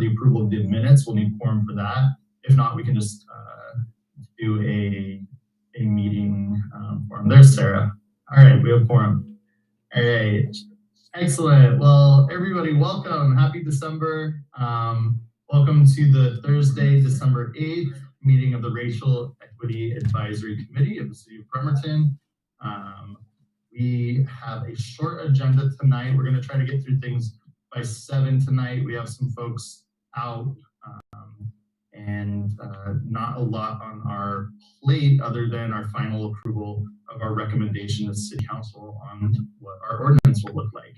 the approval of the minutes. We'll need quorum for that. If not, we can just do a meeting forum. There's Sarah. All right, we have quorum. All right, excellent. Well, everybody, welcome. Happy December. Welcome to the Thursday, December 8th meeting of the Racial Equity Advisory Committee of the City of Bremerton. We have a short agenda tonight. We're going to try to get through things by 7 tonight. We have some folks out and not a lot on our plate other than our final approval of our recommendation to City Council on what our ordinance will look like.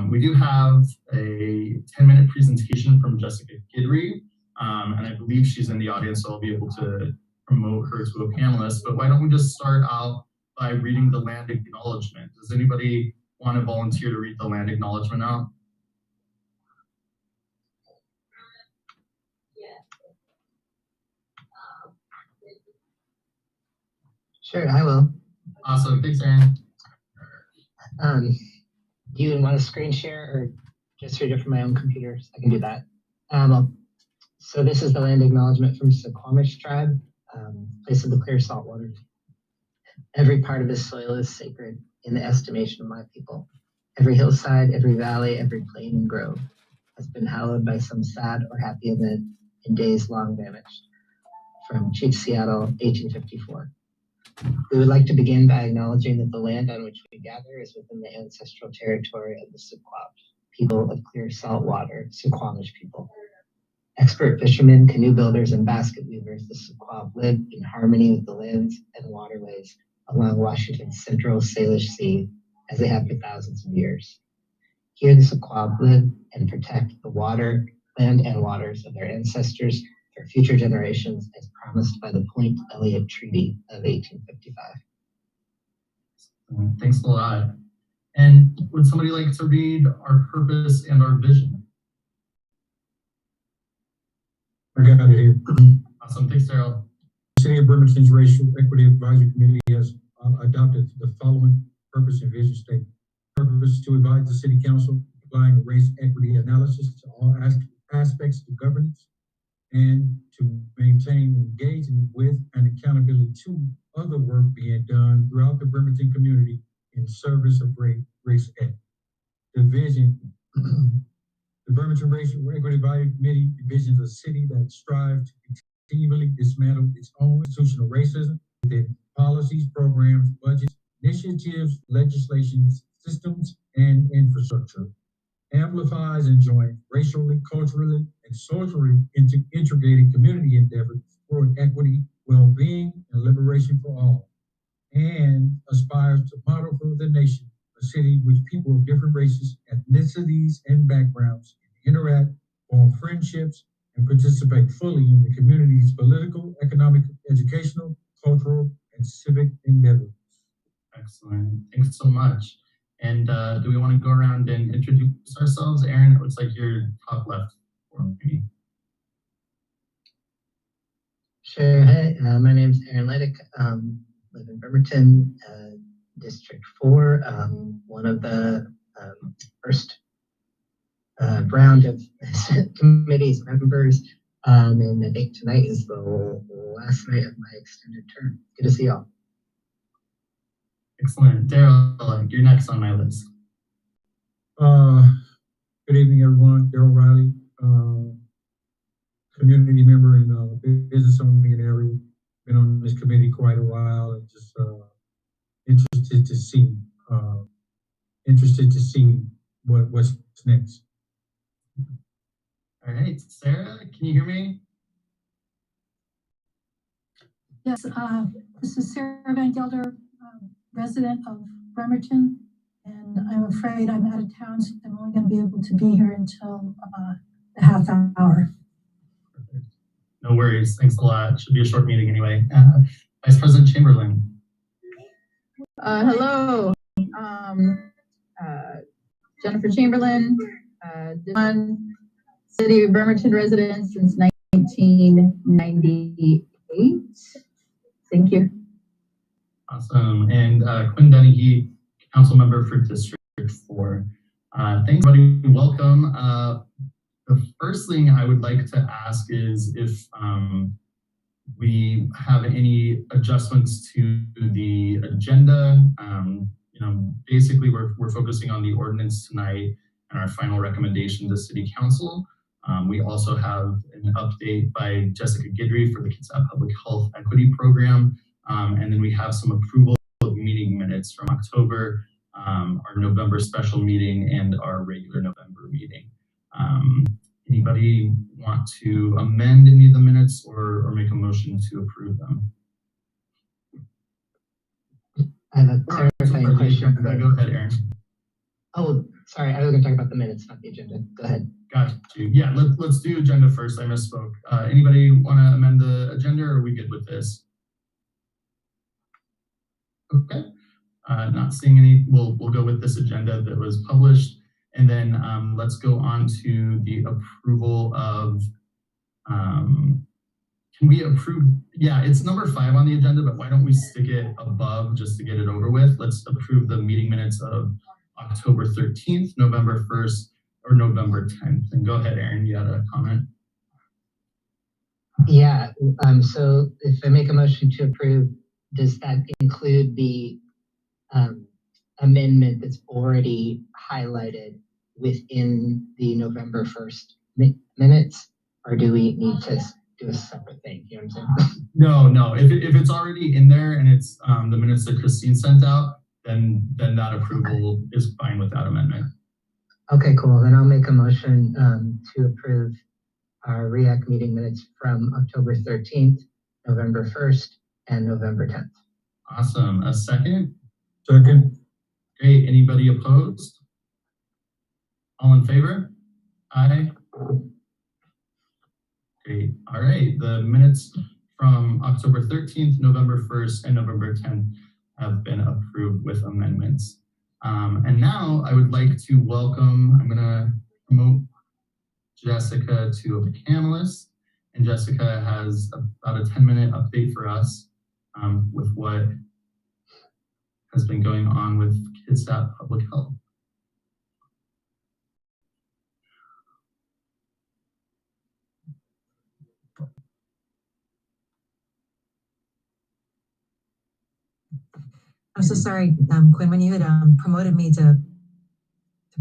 We do have a 10-minute presentation from Jessica Gidry, and I believe she's in the audience, so I'll be able to promote her to a panelist. But why don't we just start out by reading the land acknowledgement? Does anybody want to volunteer to read the land acknowledgement out? Sure, I will. Awesome, thanks, Aaron. Do you want to screen share or just read it from my own computer? I can do that. So this is the land acknowledgement from Suquamish tribe, place of the clear salt water. Every part of this soil is sacred in the estimation of my people. Every hillside, every valley, every plain and grove has been hallowed by some sad or happy event in days long vanished. From Chief Seattle, 1854. We would like to begin by acknowledging that the land on which we gather is within the ancestral territory of the Suquamish people of clear salt water, Suquamish people. Expert fishermen, canoe builders, and basket weavers, the Suquamish live in harmony with the lands and waterways along Washington's central Salish Sea as they have for thousands of years. Here the Suquamish live and protect the water, land, and waters of their ancestors for future generations as promised by the Point Elliott Treaty of 1855. Thanks a lot. And would somebody like to read our purpose and our vision? I got it here. Awesome, thanks, Daryl. The City of Bremerton's Racial Equity Advisory Committee has adopted the following purpose and vision statement. Purpose to advise the City Council applying a race equity analysis to all aspects of governance and to maintain engagement with and accountability to other work being done throughout the Bremerton community in service of race equity. The vision, the Bremerton Racial Equity Advisory Committee envisions a city that strives to continually dismantle its own institutional racism within policies, programs, budgets, initiatives, legislations, systems, and infrastructure. Amplifies and joins racially, culturally, and socially integrated community endeavors toward equity, well-being, and liberation for all, and aspires to model for the nation a city in which people of different races, ethnicities, and backgrounds can interact, form friendships, and participate fully in the community's political, economic, educational, cultural, and civic endeavors. Excellent, thanks so much. And do we want to go around and introduce ourselves? Aaron, it looks like you're top left for me. Sure. Hey, my name is Aaron Ledick. Live in Bremerton, District 4. One of the first round of committee's members. And I think tonight is the last night of my extended term. Good to see y'all. Excellent. Daryl, you're next on my list. Good evening, everyone. Daryl Riley, community member and business owner in the area. Been on this committee quite a while and just interested to see what's next. All right, Sarah, can you hear me? Yes, this is Sarah Van Gelder, resident of Bremerton, and I'm afraid I'm out of town, so I'm only going to be able to be here until the half hour. Perfect. No worries. Thanks a lot. Should be a short meeting anyway. Vice President Chamberlain. Hello. Jennifer Chamberlain, City of Bremerton resident since 1998. Thank you. Awesome. And Quinn Dennehy, council member for District 4. Thanks, everybody. Welcome. the first thing I would like to ask is if we have any adjustments to the agenda. Basically we're focusing on the ordinance tonight and our final recommendation to City Council. We also have an update by Jessica Guidry for the Kitsap Public Health Equity Program. And then we have some approval of meeting minutes from October, our November special meeting, and our regular November meeting. Anybody want to amend any of the minutes or make a motion to approve them? I have a clarifying question. Go ahead, Aaron. Oh, sorry, I was going to talk about the minutes, not the agenda. Go ahead. Got you. Yeah, let's do agenda first. I misspoke. Anybody want to amend the agenda, or are we good with this? Okay. Not seeing any. We'll go with this agenda that was published, and then let's go on to the approval of. Can we approve? Yeah, it's number 5 on the agenda, but why don't we stick it above just to get it over with? Let's approve the meeting minutes of October 13th, November 1st, or November 10th. And go ahead, Aaron, you had a comment. Yeah, so if I make a motion to approve, does that include the amendment that's already highlighted within the November 1st minutes? Or do we need to do a separate thing? You know what I'm saying? No. If it's already in there and it's the minutes that Christine sent out, then that approval is fine with that amendment. Okay, cool. Then I'll make a motion to approve our REAC meeting minutes from October 13th, November 1st, and November 10th. Awesome. A second? Second. Great. Anybody opposed? All in favor? Aye. Great. All right. The minutes from October 13th, November 1st, and November 10th have been approved with amendments. And now I would like to welcome, I'm going to promote Jessica to a panelist. And Jessica has about a 10-minute update for us with what has been going on with Kitsap Public Health. I'm so sorry, Quinn, when you had promoted me to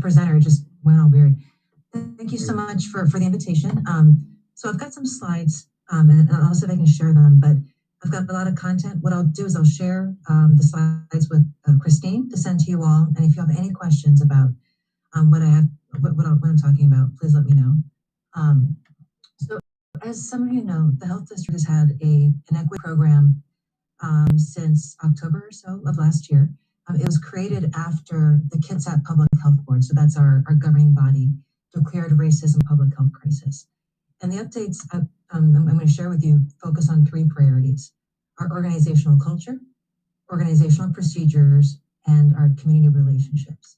presenter, it just went all weird. Thank you so much for the invitation. So I've got some slides, and I'll see if I can share them, but I've got a lot of content. What I'll do is I'll share the slides with Christine to send to you all, and if you have any questions about what I'm talking about, please let me know. So as some of you know, the Health District has had an equity program since October or so of last year. It was created after the Kitsap Public Health Board, so that's our governing body, declared racism public health crisis. And the updates I'm going to share with you focus on 3 priorities: our organizational culture, organizational procedures, and our community relationships.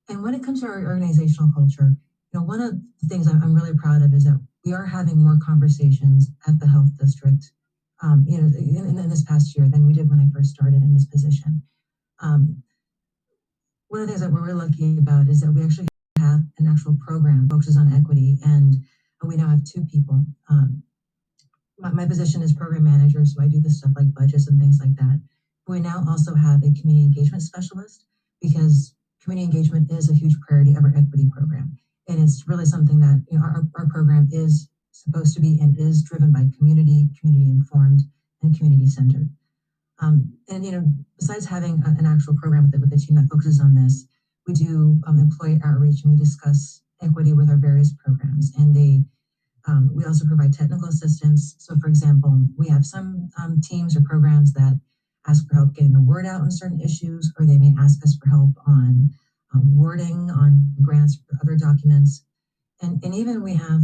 And when it comes to our organizational culture, one of the things I'm really proud of is that we are having more conversations at the Health District in this past year than we did when I first started in this position. One of the things that we're really lucky about is that we actually have an actual program that focuses on equity, and we now have 2 people. My position is program manager, so I do the stuff like budgets and things like that. We now also have a community engagement specialist, because community engagement is a huge priority of our equity program. And it's really something that our program is supposed to be and is driven by community informed, and community centered. Besides having an actual program with the team that focuses on this, we do employee outreach, and we discuss equity with our various programs. And we also provide technical assistance. So for example, we have some teams or programs that ask for help getting the word out on certain issues, or they may ask us for help on wording, on grants, or other documents. And even we have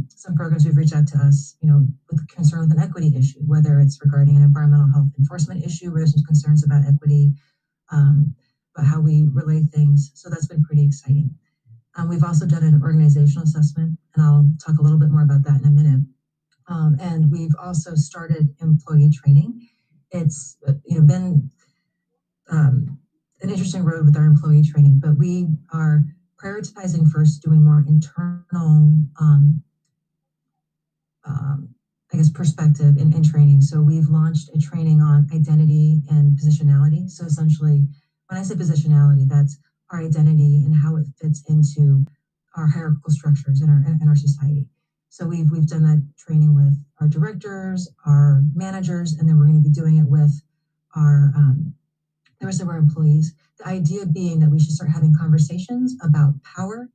some programs who've reached out to us, with concern with an equity issue, whether it's regarding an environmental health enforcement issue where there's some concerns about equity, but how we relay things. So that's been pretty exciting. We've also done an organizational assessment, and I'll talk a little bit more about that in a minute. And we've also started employee training. It's been an interesting road with our employee training, but we are prioritizing first doing more internal, I guess, perspective in training. So we've launched a training on identity and positionality. So essentially, when I say positionality, that's our identity and how it fits into our hierarchical structures in our society. So we've done that training with our directors, our managers, and then we're going to be doing it with our the rest of our employees. The idea being that we should start having conversations about power,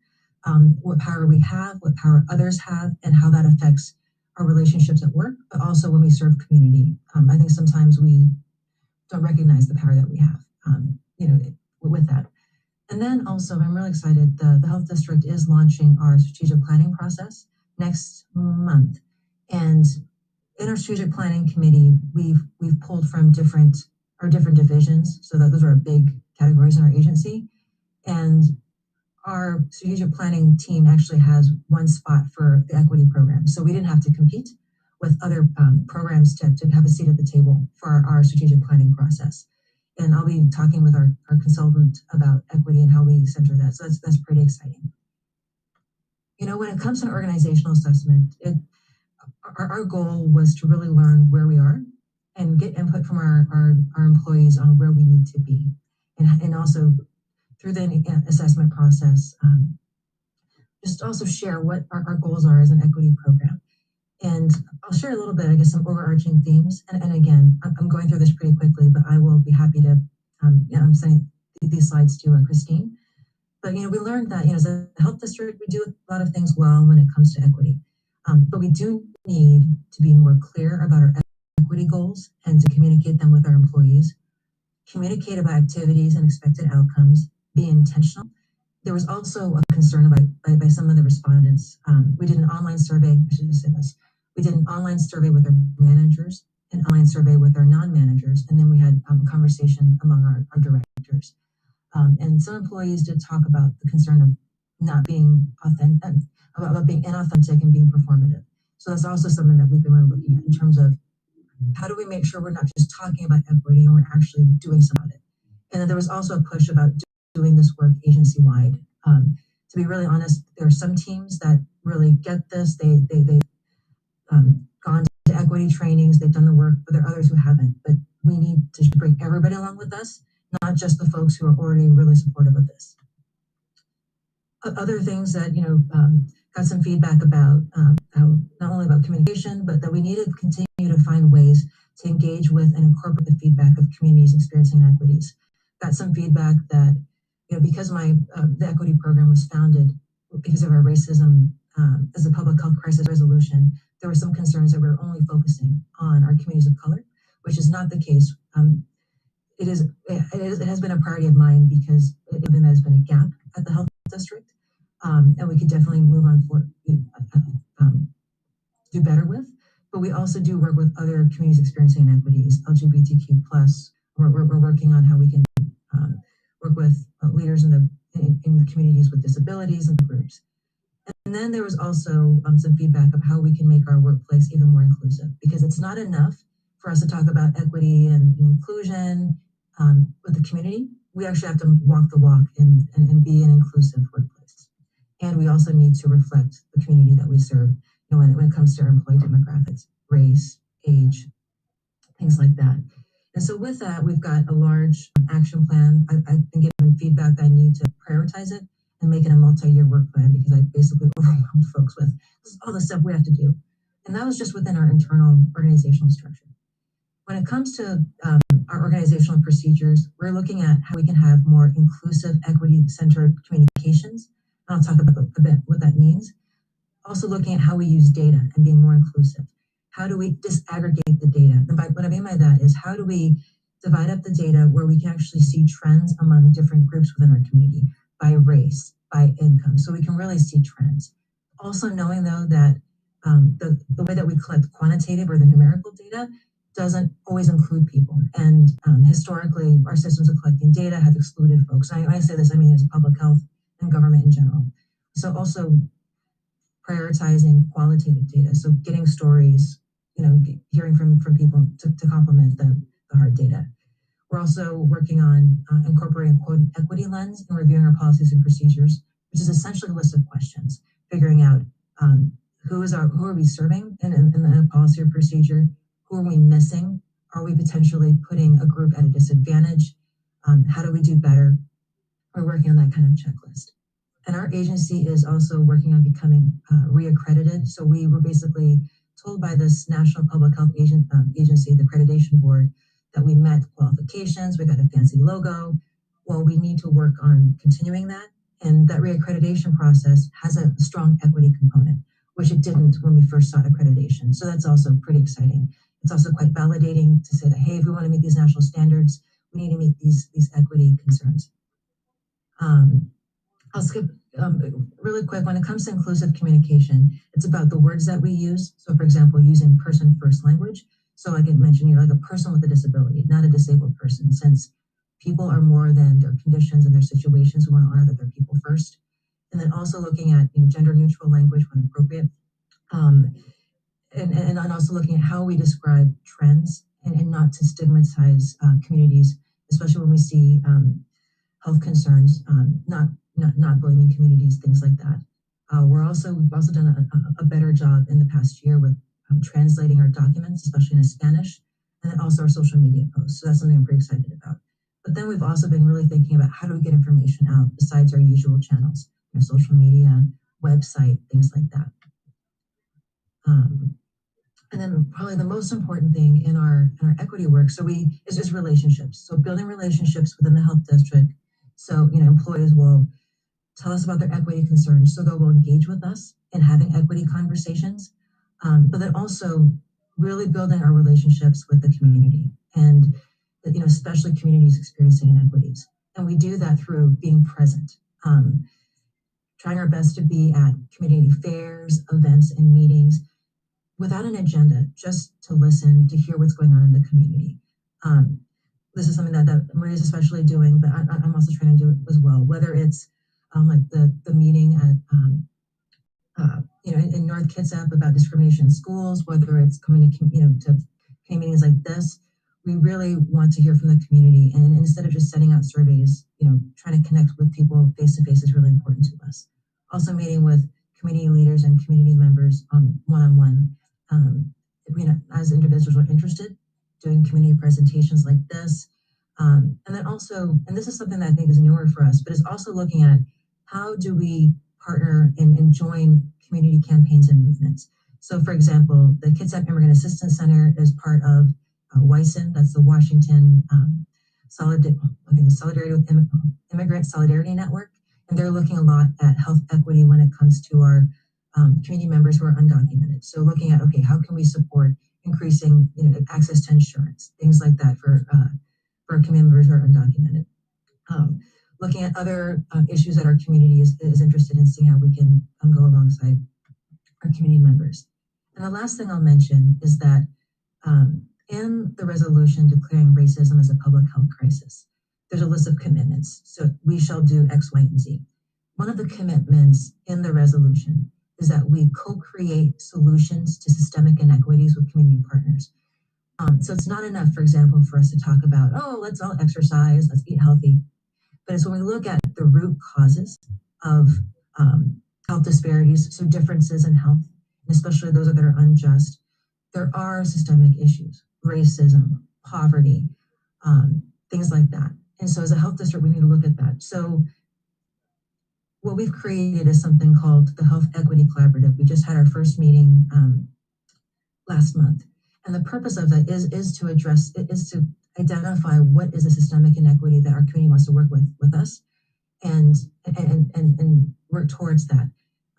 what power we have, what power others have, and how that affects our relationships at work, but also when we serve community. I think sometimes we don't recognize the power that we have, with that. And then also, I'm really excited, the Health District is launching our strategic planning process next month. And in our strategic planning committee, we've pulled from different divisions, so that those are our big categories in our agency. And our strategic planning team actually has one spot for the equity program. So we didn't have to compete with other programs to have a seat at the table for our strategic planning process. And I'll be talking with our consultant about equity and how we center that. So that's pretty exciting. When it comes to an organizational assessment, our goal was to really learn where we are and get input from our employees on where we need to be. And also through the assessment process, just also share what our goals are as an equity program. And I'll share a little bit, I guess, some overarching themes. And again, I'm going through this pretty quickly, but I will be happy to, I'm sending these slides to Christine. But, we learned that, as a health district, we do a lot of things well when it comes to equity. But we do need to be more clear about our equity goals and to communicate them with our employees, communicate about activities and expected outcomes, be intentional. There was also a concern by some of the respondents. We did an online survey, I should just say this. We did an online survey with our managers, an online survey with our non-managers, and then we had a conversation among our directors. And some employees did talk about the concern of not being authentic, about being inauthentic and being performative. So that's also something that we've been really looking at in terms of how do we make sure we're not just talking about equity and we're actually doing some of it. And then there was also a push about doing this work agency-wide. To be really honest, there are some teams that really get this. They've gone to equity trainings, they've done the work, but there are others who haven't. But we need to bring everybody along with us, not just the folks who are already really supportive of this. Other things that, got some feedback about how not only about communication, but that we need to continue to find ways to engage with and incorporate the feedback of communities experiencing inequities. Got some feedback that, because the equity program was founded because of our racism as a public health crisis resolution, there were some concerns that we were only focusing on our communities of color, which is not the case. It has been a priority of mine because that has been a gap at the health district, and we could definitely move on for do better with. But we also do work with other communities experiencing inequities, LGBTQ+. We're working on how we can work with leaders in the communities with disabilities and the groups. And then there was also some feedback of how we can make our workplace even more inclusive, because it's not enough for us to talk about equity and inclusion with the community. We actually have to walk the walk and be an inclusive workplace. And we also need to reflect the community that we serve, when it comes to our employee demographics, race, age, things like that. And so with that, we've got a large action plan. I've been given feedback that I need to prioritize it and make it a multi-year work plan, because I basically overwhelmed folks with all the stuff we have to do. And that was just within our internal organizational structure. When it comes to our organizational procedures, we're looking at how we can have more inclusive, equity-centered communications. And I'll talk about a bit what that means. Also looking at how we use data and being more inclusive. How do we disaggregate the data? And what I mean by that is, how do we divide up the data where we can actually see trends among different groups within our community, by race, by income, so we can really see trends. Also knowing, though, that the way that we collect quantitative or the numerical data doesn't always include people. And historically, our systems of collecting data have excluded folks. And when I say this, I mean as public health and government in general. So also prioritizing qualitative data, so getting stories, hearing from people to complement the hard data. We're also working on incorporating a quote equity lens and reviewing our policies and procedures, which is essentially a list of questions, figuring out who are we serving in a policy or procedure, who are we missing, are we potentially putting a group at a disadvantage, how do we do better? We're working on that kind of checklist. And our agency is also working on becoming reaccredited. So we were basically told by this National Public Health Agency, the accreditation board, that we met qualifications, we got a fancy logo. Well, we need to work on continuing that. And that reaccreditation process has a strong equity component, which it didn't when we first sought accreditation. So that's also pretty exciting. It's also quite validating to say that, hey, if we want to meet these national standards, we need to meet these equity concerns. I'll skip really quick. When it comes to inclusive communication, it's about the words that we use. So for example, using person first language. So like I mentioned, you're like a person with a disability, not a disabled person, since people are more than their conditions and their situations. We want to honor that they're people first. And then also looking at gender neutral language when appropriate. And also looking at how we describe trends and not to stigmatize communities, especially when we see health concerns, not blaming communities, things like that. We've also done a better job in the past year with translating our documents, especially in Spanish, and then also our social media posts. So that's something I'm pretty excited about. But then we've also been really thinking about how do we get information out besides our usual channels, social media, website, things like that. And then probably the most important thing in our equity work, is just relationships. So building relationships within the health district. So employees will tell us about their equity concerns, so they will engage with us in having equity conversations. But then also really building our relationships with the community, and especially communities experiencing inequities. And we do that through being present, trying our best to be at community fairs, events, and meetings without an agenda, just to listen, to hear what's going on in the community. This is something that Maria's especially doing, but I'm also trying to do it as well, whether it's like the meeting at in North Kitsap about discrimination in schools, whether it's coming to to meetings like this. We really want to hear from the community, and instead of just sending out surveys, trying to connect with people face to face is really important to us. Also meeting with community leaders and community members one-on-one. As individuals are interested, doing community presentations like this. And then also, and this is something that I think is newer for us, but it's also looking at how do we partner and join community campaigns and movements. So for example, the Kitsap Immigrant Assistance Center is part of WISN, that's the Washington Solidarity with Immigrant Solidarity Network. And they're looking a lot at health equity when it comes to our community members who are undocumented. So looking at, okay, how can we support increasing access to insurance, things like that for our community members who are undocumented. Looking at other issues that our community is interested in, seeing how we can go alongside our community members. And the last thing I'll mention is that in the resolution declaring racism as a public health crisis, there's a list of commitments. So we shall do X, Y, and Z. One of the commitments in the resolution is that we co-create solutions to systemic inequities with community partners. So it's not enough, for example, for us to talk about, oh, let's all exercise, let's eat healthy. But it's when we look at the root causes of health disparities, so differences in health, and especially those that are unjust, there are systemic issues, racism, poverty, things like that. And so as a health district, we need to look at that. So what we've created is something called the Health Equity Collaborative. We just had our first meeting last month. And the purpose of that is to identify what is a systemic inequity that our community wants to work with us and work towards that.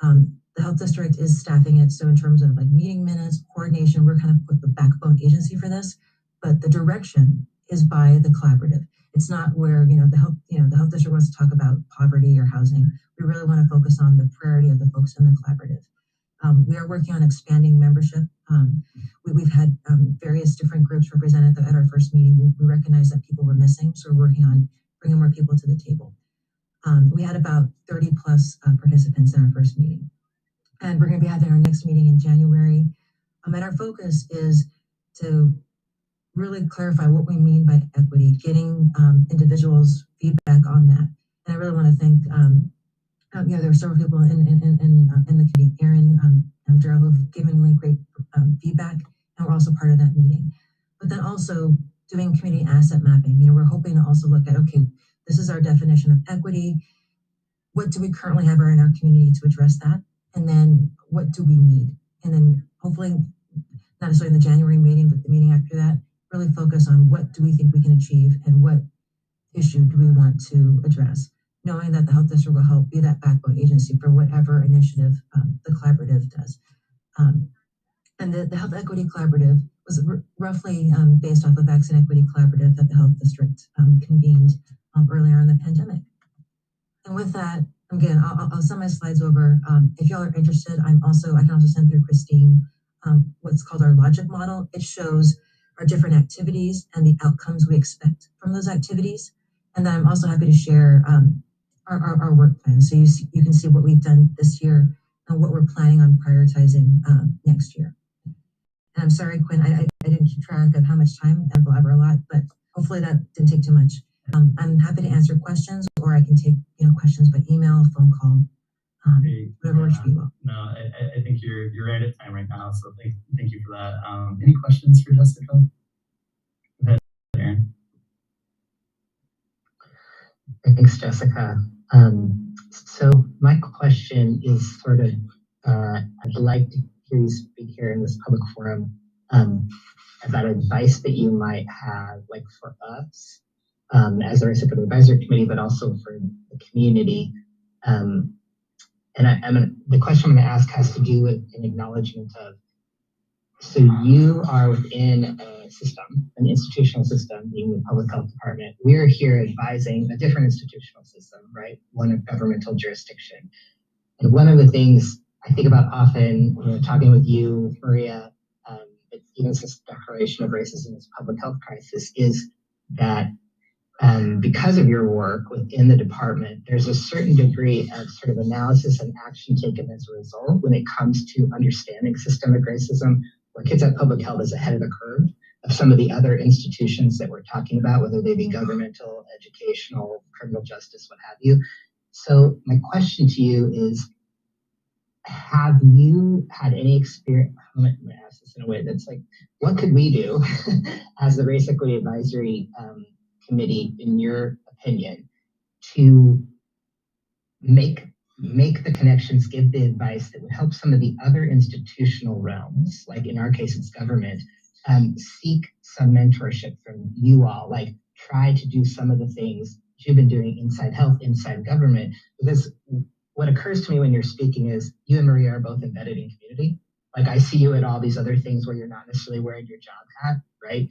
The health district is staffing it. So in terms of like meeting minutes, coordination, we're kind of the backbone agency for this, but the direction is by the collaborative. It's not where, the health district wants to talk about poverty or housing. We really want to focus on the priority of the folks in the collaborative. We are working on expanding membership. We've had various different groups represented at our first meeting. We recognized that people were missing, so we're working on bringing more people to the table. We had about 30 plus participants in our first meeting. And we're going to be having our next meeting in January. And our focus is to really clarify what we mean by equity, getting individuals' feedback on that. And I really want to thank there are several people in the committee, Aaron, Daryl, who have given me great feedback, and we're also part of that meeting. But then also doing community asset mapping. We're hoping to also look at, okay, this is our definition of equity. What do we currently have in our community to address that? And then what do we need? And then hopefully, not necessarily in the January meeting, but the meeting after that, really focus on what do we think we can achieve and what issue do we want to address, knowing that the health district will help be that backbone agency for whatever initiative the collaborative does. And the Health Equity Collaborative was roughly based off of Vaccine Equity Collaborative that the health district convened earlier in the pandemic. And with that, again, I'll send my slides over. If y'all are interested, I can also send through Christine what's called our logic model. It shows our different activities and the outcomes we expect from those activities. And then I'm also happy to share our work plan. So you can see what we've done this year and what we're planning on prioritizing next year. And I'm sorry, Quinn, I didn't keep track of how much time. I blabber a lot, but hopefully that didn't take too much. I'm happy to answer questions, or I can take questions by email, phone call, whatever works for you all. No, I think you're right at time right now, so thank you for that. Any questions for Jessica? Go ahead, Aaron. Thanks, Jessica. So my question is sort of, I'd like to hear you speak here in this public forum about advice that you might have, like for us as a recipient advisory committee, but also for the community. And the question I'm going to ask has to do with an acknowledgement of, so you are within a system, an institutional system, being the public health department. We're here advising a different institutional system, right? One of governmental jurisdiction. And one of the things I think about often, talking with you, Maria, even since the declaration of racism as a public health crisis, is that because of your work within the department, there's a certain degree of sort of analysis and action taken as a result when it comes to understanding systemic racism, where Kids at Public Health is ahead of the curve of some of the other institutions that we're talking about, whether they be governmental, educational, criminal justice, what have you. So my question to you is, have you had any experience, I'm going to ask this in a way that's like, what could we do as the Race Equity Advisory Committee, in your opinion, to make the connections, give the advice that would help some of the other institutional realms, like in our case it's government, seek some mentorship from you all, like try to do some of the things you've been doing inside health, inside government? Because what occurs to me when you're speaking is you and Maria are both embedded in community. Like I see you at all these other things where you're not necessarily wearing your job hat, right?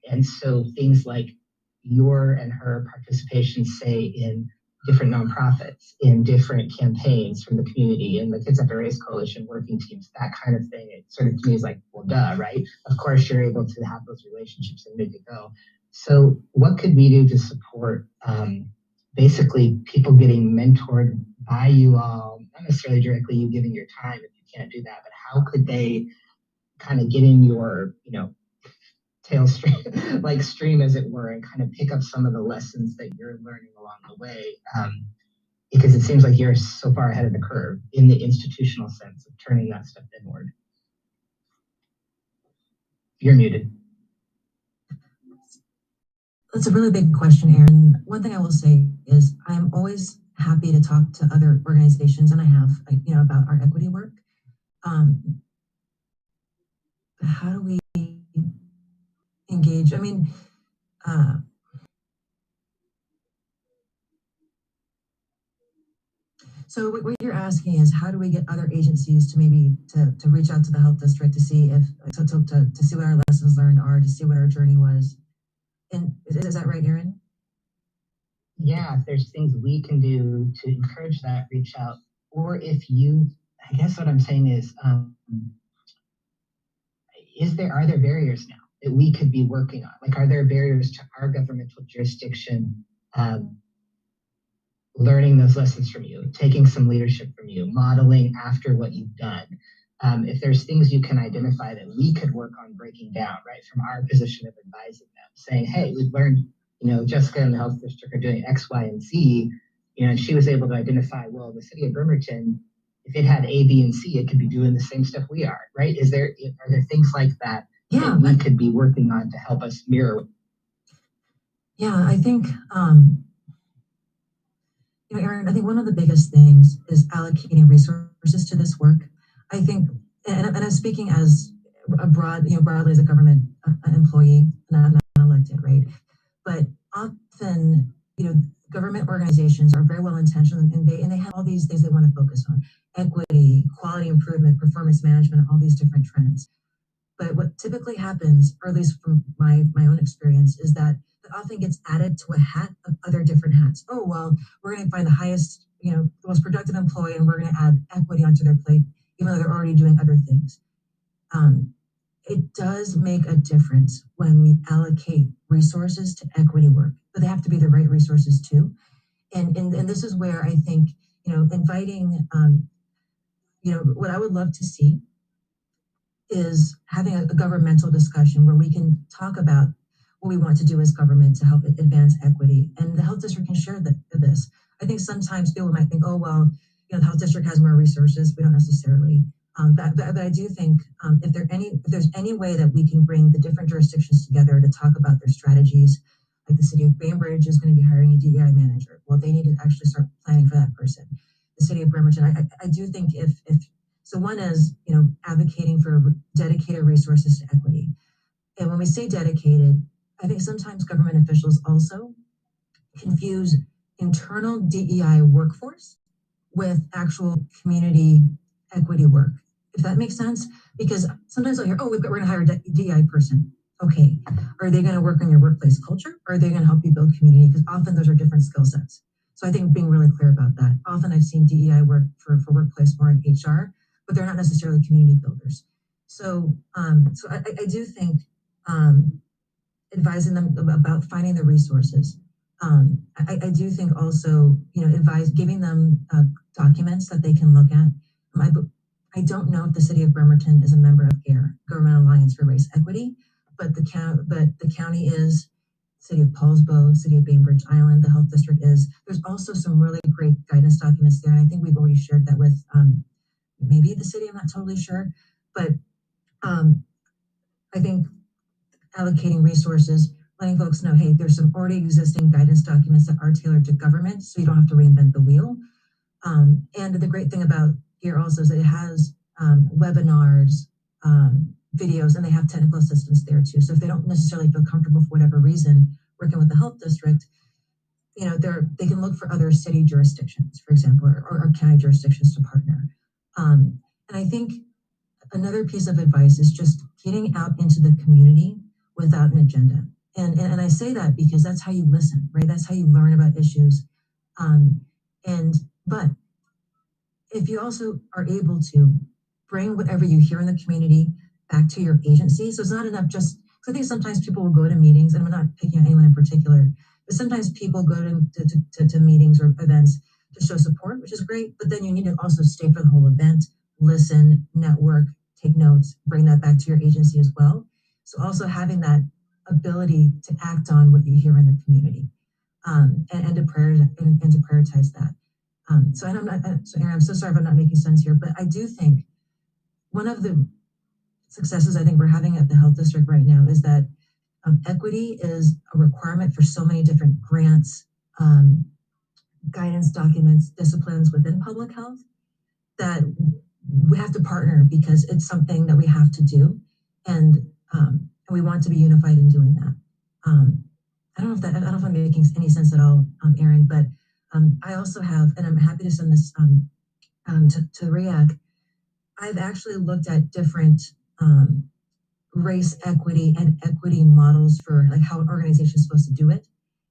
And so things like your and her participation, say, in different nonprofits, in different campaigns from the community, in the Kids After Race Coalition working teams, that kind of thing, it sort of to me is like, well, duh, right? Of course, you're able to have those relationships and make it go. So what could we do to support basically people getting mentored by you all, not necessarily directly you giving your time if you can't do that, but how could they kind of get in your, tail stream, as it were, and kind of pick up some of the lessons that you're learning along the way, because it seems like you're so far ahead of the curve in the institutional sense of turning that stuff inward. You're muted. That's a really big question, Aaron. One thing I will say is I'm always happy to talk to other organizations, and I have, about our equity work. How do we engage? So what you're asking is, how do we get other agencies to maybe to reach out to the health district to see if to see what our lessons learned are, to see what our journey was? And is that right, Aaron? Yeah, if there's things we can do to encourage that, reach out. Or if you, I guess what I'm saying is are there barriers now that we could be working on? Like, are there barriers to our governmental jurisdiction learning those lessons from you, taking some leadership from you, modeling after what you've done? If there's things you can identify that we could work on breaking down, right, from our position of advising them, saying, hey, we've learned, Jessica and the health district are doing X, Y, and Z. and she was able to identify, well, the city of Bremerton, if it had A, B, and C, it could be doing the same stuff we are, right? Are there things like that Yeah, that we could be working on to help us mirror? yeah, I think, Erin, I think one of the biggest things is allocating resources to this work. I think, and I'm speaking as a broadly as a government employee, not elected, right? But often, government organizations are very well intentioned, and they have all these things they want to focus on: equity, quality improvement, performance management, all these different trends. But what typically happens, or at least from my own experience, is that it often gets added to a hat of other different hats. Oh, well, we're going to find the highest, the most productive employee, and we're going to add equity onto their plate, even though they're already doing other things. It does make a difference when we allocate resources to equity work, but they have to be the right resources too. And this is where I think, inviting, what I would love to see is having a governmental discussion where we can talk about what we want to do as government to help advance equity. And the health district can share this. I think sometimes people might think, oh, well, the health district has more resources. We don't necessarily. But I do think if there's any way that we can bring the different jurisdictions together to talk about their strategies, like the city of Bainbridge is going to be hiring a DEI manager. Well, they need to actually start planning for that person. The city of Bremerton, I do think if so one is, advocating for dedicated resources to equity. And when we say dedicated, I think sometimes government officials also confuse internal DEI workforce with actual community equity work, if that makes sense. Because sometimes I'll hear, oh, we're going to hire a DEI person. Okay, are they going to work on your workplace culture? Or are they going to help you build community? Because often those are different skill sets. So I think being really clear about that. Often I've seen DEI work for workplace more in HR, but they're not necessarily community builders. So I do think advising them about finding the resources. I do think also, giving them documents that they can look at. I don't know if the city of Bremerton is a member of GARE, Government Alliance for Race Equity, but the county is, city of Paulsbo, city of Bainbridge Island, the health district is. There's also some really great guidance documents there, and I think we've already shared that with maybe the city, I'm not totally sure, but I think allocating resources, letting folks know, hey, there's some already existing guidance documents that are tailored to government, so you don't have to reinvent the wheel. And the great thing about GEAR also is that it has webinars, videos, and they have technical assistance there too. So if they don't necessarily feel comfortable for whatever reason working with the health district, they can look for other city jurisdictions, for example, or county jurisdictions to partner. And I think another piece of advice is just getting out into the community without an agenda. And I say that because that's how you listen, right? That's how you learn about issues. But if you also are able to bring whatever you hear in the community back to your agency, so it's not enough just, because I think sometimes people will go to meetings, and I'm not picking on anyone in particular, but sometimes people go to meetings or events to show support, which is great, but then you need to also stay for the whole event, listen, network, take notes, bring that back to your agency as well. So also having that ability to act on what you hear in the community, and to prioritize that. So Aaron, I'm so sorry if I'm not making sense here, but I do think one of the successes I think we're having at the health district right now is that equity is a requirement for so many different grants, guidance documents, disciplines within public health, that we have to partner because it's something that we have to do, and we want to be unified in doing that. I don't know if I'm making any sense at all, Aaron, but I also have, and I'm happy to send this to REAC. I've actually looked at different race equity and equity models for like how an organization is supposed to do it,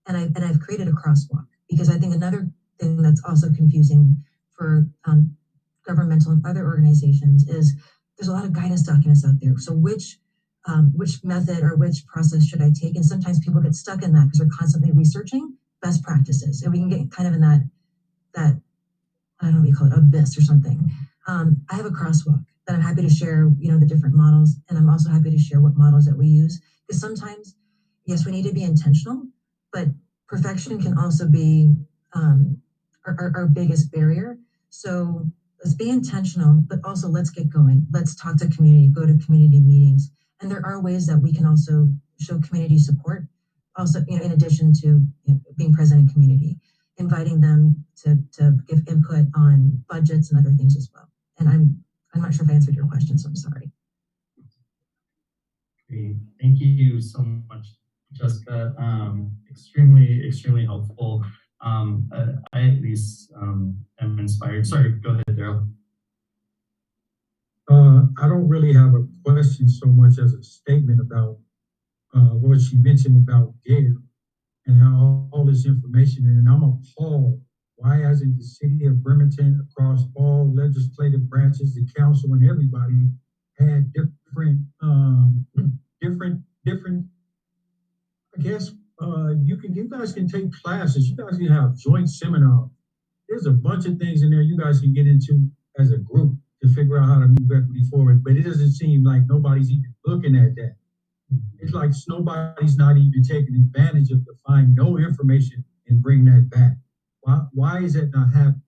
and I've created a crosswalk, because I think another thing that's also confusing for governmental and other organizations is there's a lot of guidance documents out there. So which method or which process should I take? And sometimes people get stuck in that because they're constantly researching best practices, and we can get kind of in that I don't know what you call it, abyss or something. I have a crosswalk that I'm happy to share, the different models, and I'm also happy to share what models that we use, because sometimes, yes, we need to be intentional, but perfection can also be our biggest barrier. So let's be intentional, but also let's get going. Let's talk to community, go to community meetings. And there are ways that we can also show community support. Also, in addition to being present in community, inviting them to give input on budgets and other things as well. And I'm not sure if I answered your question, so I'm sorry. Great. Thank you so much, Jessica. Extremely helpful. I at least am inspired. Sorry, go ahead, Daryl. I don't really have a question so much as a statement about what she mentioned about GARE and how all this information, and I'm appalled. Why hasn't the city of Bremerton, across all legislative branches, the council and everybody, had different, I guess, you guys can take classes, you guys can have joint seminars. There's a bunch of things in there you guys can get into as a group to figure out how to move equity forward, but it doesn't seem like nobody's even looking at that. It's like nobody's not even taking advantage of to find no information and bring that back. Why is that not happening?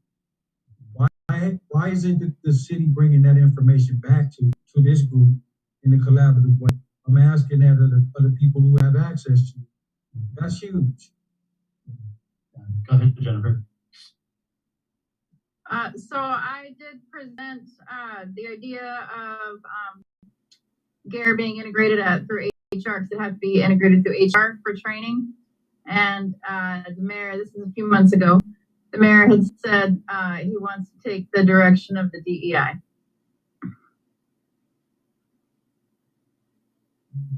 Why isn't the city bringing that information back to this group in a collaborative way? I'm asking that of the other people who have access to it. That's huge. Go ahead, Jennifer. So I did present the idea of GARE being integrated through HR, because it has to be integrated through HR for training. And the mayor, this is a few months ago, the mayor had said he wants to take the direction of the DEI.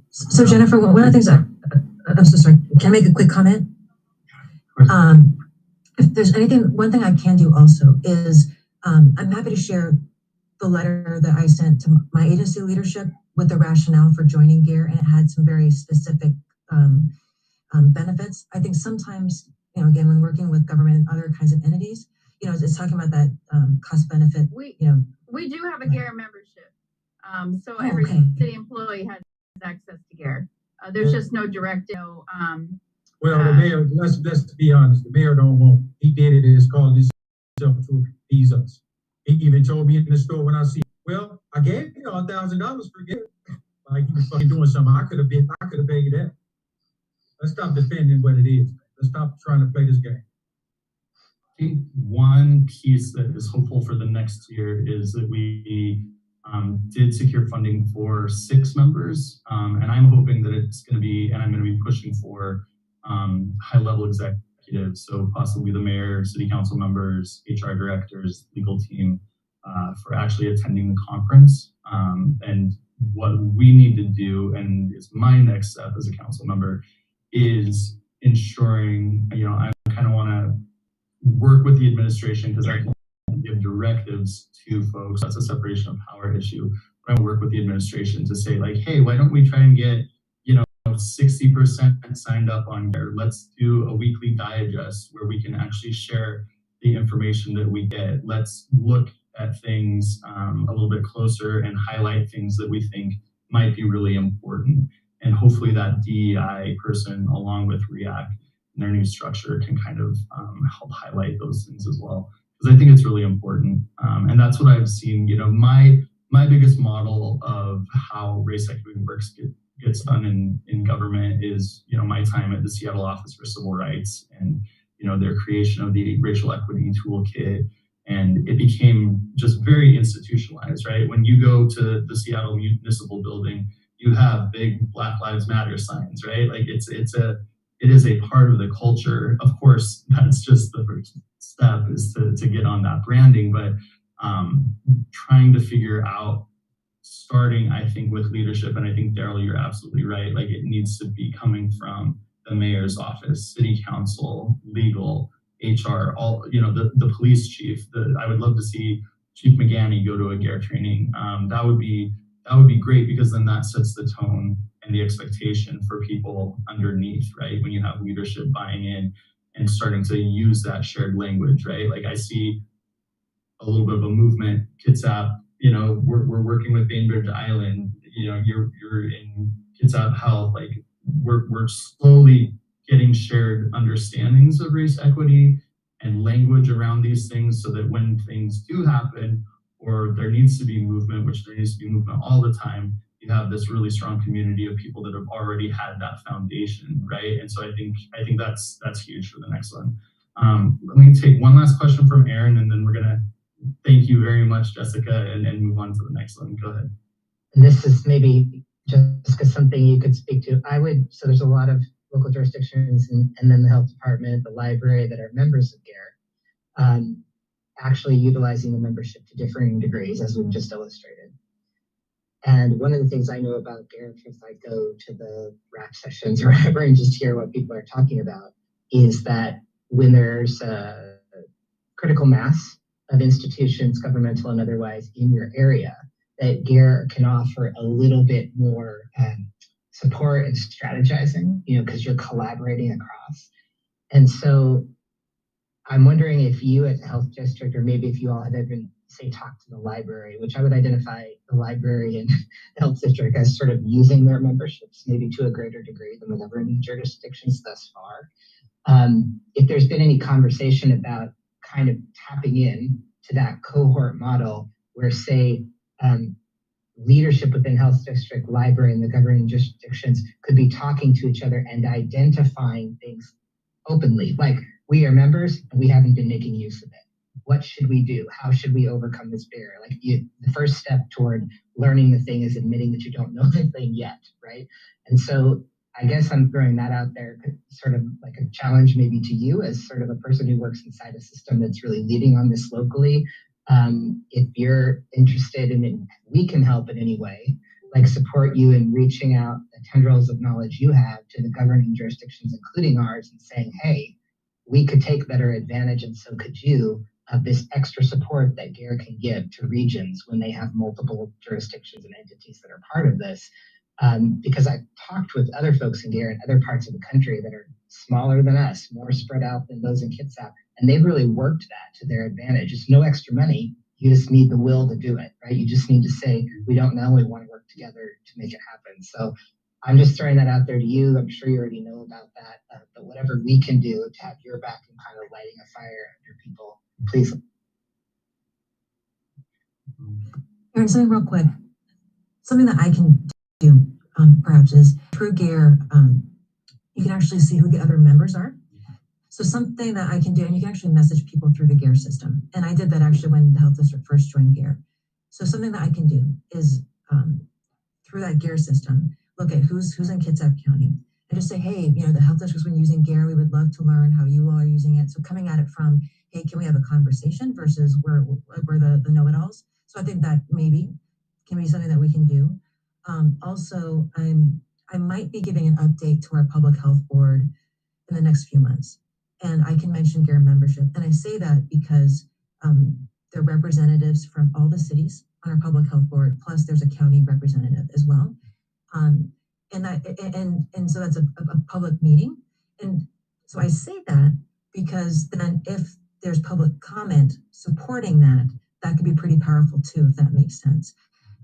So Jennifer, one of the things I'm so sorry, can I make a quick comment? If there's one thing I can do also is I'm happy to share the letter that I sent to my agency leadership with the rationale for joining GARE, and it had some very specific benefits. I think sometimes, again, when working with government and other kinds of entities, it's talking about that cost benefit. We do have a GARE membership. So every city employee has access to GARE. There's just no direct, Well, the mayor, let's be honest, the mayor don't want, he did it, it's called himself to appease us. He even told me in the store when I see, well, I gave you $1,000 for GARE. Like he was fucking doing something, I could have paid that. Let's stop defending what it is. Let's stop trying to play this game. I think one piece that is hopeful for the next year is that we did secure funding for 6 members, and I'm hoping that it's going to be, and I'm going to be pushing for high-level executives, so possibly the mayor, city council members, HR directors, legal team, for actually attending the conference. And what we need to do, and is my next step as a council member, is ensuring, I kind of want to work with the administration, because I can give directives to folks. That's a separation of power issue. But I work with the administration to say, like, hey, why don't we try and get 60% signed up on GARE? Let's do a weekly digest where we can actually share the information that we get. Let's look at things a little bit closer and highlight things that we think might be really important. And hopefully that DEI person, along with REAC and their new structure, can kind of help highlight those things as well. Because I think it's really important. And that's what I've seen, my biggest model of how race equity works gets done in government is, my time at the Seattle Office for Civil Rights, and, their creation of the Racial Equity Toolkit. And it became just very institutionalized, right? When you go to the Seattle Municipal Building, you have big Black Lives Matter signs, right? Like it is a part of the culture. Of course, that's just the first step, is to get on that branding, but trying to figure out, starting, I think, with leadership, and I think, Daryl, you're absolutely right. Like, it needs to be coming from the mayor's office, city council, legal, HR, all, the police chief. I would love to see Chief McGanny go to a GARE training. That would be great, because then that sets the tone and the expectation for people underneath, right? When you have leadership buying in and starting to use that shared language, right? Like, I see a little bit of a movement, Kitsap, we're working with Bainbridge Island, you're in Kitsap Health, like we're slowly getting shared understandings of race equity and language around these things so that when things do happen or there needs to be movement, which there needs to be movement all the time, you have this really strong community of people that have already had that foundation, right? And so I think that's huge for the next one. Let me take one last question from Aaron, and then we're gonna thank you very much, Jessica, and move on to the next one. Go ahead. And this is maybe just something you could speak to. So there's a lot of local jurisdictions and then the health department, the library that are members of GARE, actually utilizing the membership to differing degrees, as we've just illustrated. And one of the things I know about GARE, if I go to the REAC sessions or whatever and just hear what people are talking about, is that when there's a critical mass of institutions, governmental and otherwise, in your area, that GARE can offer a little bit more support and strategizing, because you're collaborating across. And so I'm wondering if you at the health district, or maybe if you all had ever, say, talked to the library, which I would identify the library and the health district as sort of using their memberships, maybe to a greater degree than with other jurisdictions thus far. If there's been any conversation about kind of tapping in to that cohort model where, say, leadership within health district, library, and the governing jurisdictions could be talking to each other and identifying things openly, like, we are members and we haven't been making use of it. What should we do? How should we overcome this barrier? Like, the first step toward learning the thing is admitting that you don't know the thing yet, right? And so I guess I'm throwing that out there, sort of like a challenge maybe to you as sort of a person who works inside a system that's really leading on this locally. If you're interested in it, we can help in any way, like support you in reaching out the tendrils of knowledge you have to the governing jurisdictions, including ours, and saying, hey, we could take better advantage, and so could you, of this extra support that GARE can give to regions when they have multiple jurisdictions and entities that are part of this. Because I've talked with other folks in GARE in other parts of the country that are smaller than us, more spread out than those in Kitsap, and they've really worked that to their advantage. It's no extra money. You just need the will to do it, right? You just need to say, we don't know, we want to work together to make it happen. So I'm just throwing that out there to you. I'm sure you already know about that, but whatever we can do to have your back and kind of lighting a fire under people, please. Aaron, something real quick. Something that I can do, perhaps, is through GARE, you can actually see who the other members are. So something that I can do, and you can actually message people through the GARE system. And I did that actually when the health district first joined GARE. So something that I can do is through that GARE system, look at who's in Kitsap County, and just say, hey, the health district's been using GARE. We would love to learn how you all are using it. So coming at it from, hey, can we have a conversation versus we're the know-it-alls. So I think that maybe can be something that we can do. Also, I might be giving an update to our public health board in the next few months, and I can mention GARE membership. And I say that because there are representatives from all the cities on our public health board, plus there's a county representative as well. And so that's a public meeting. And so I say that because then if there's public comment supporting that, that could be pretty powerful too, if that makes sense.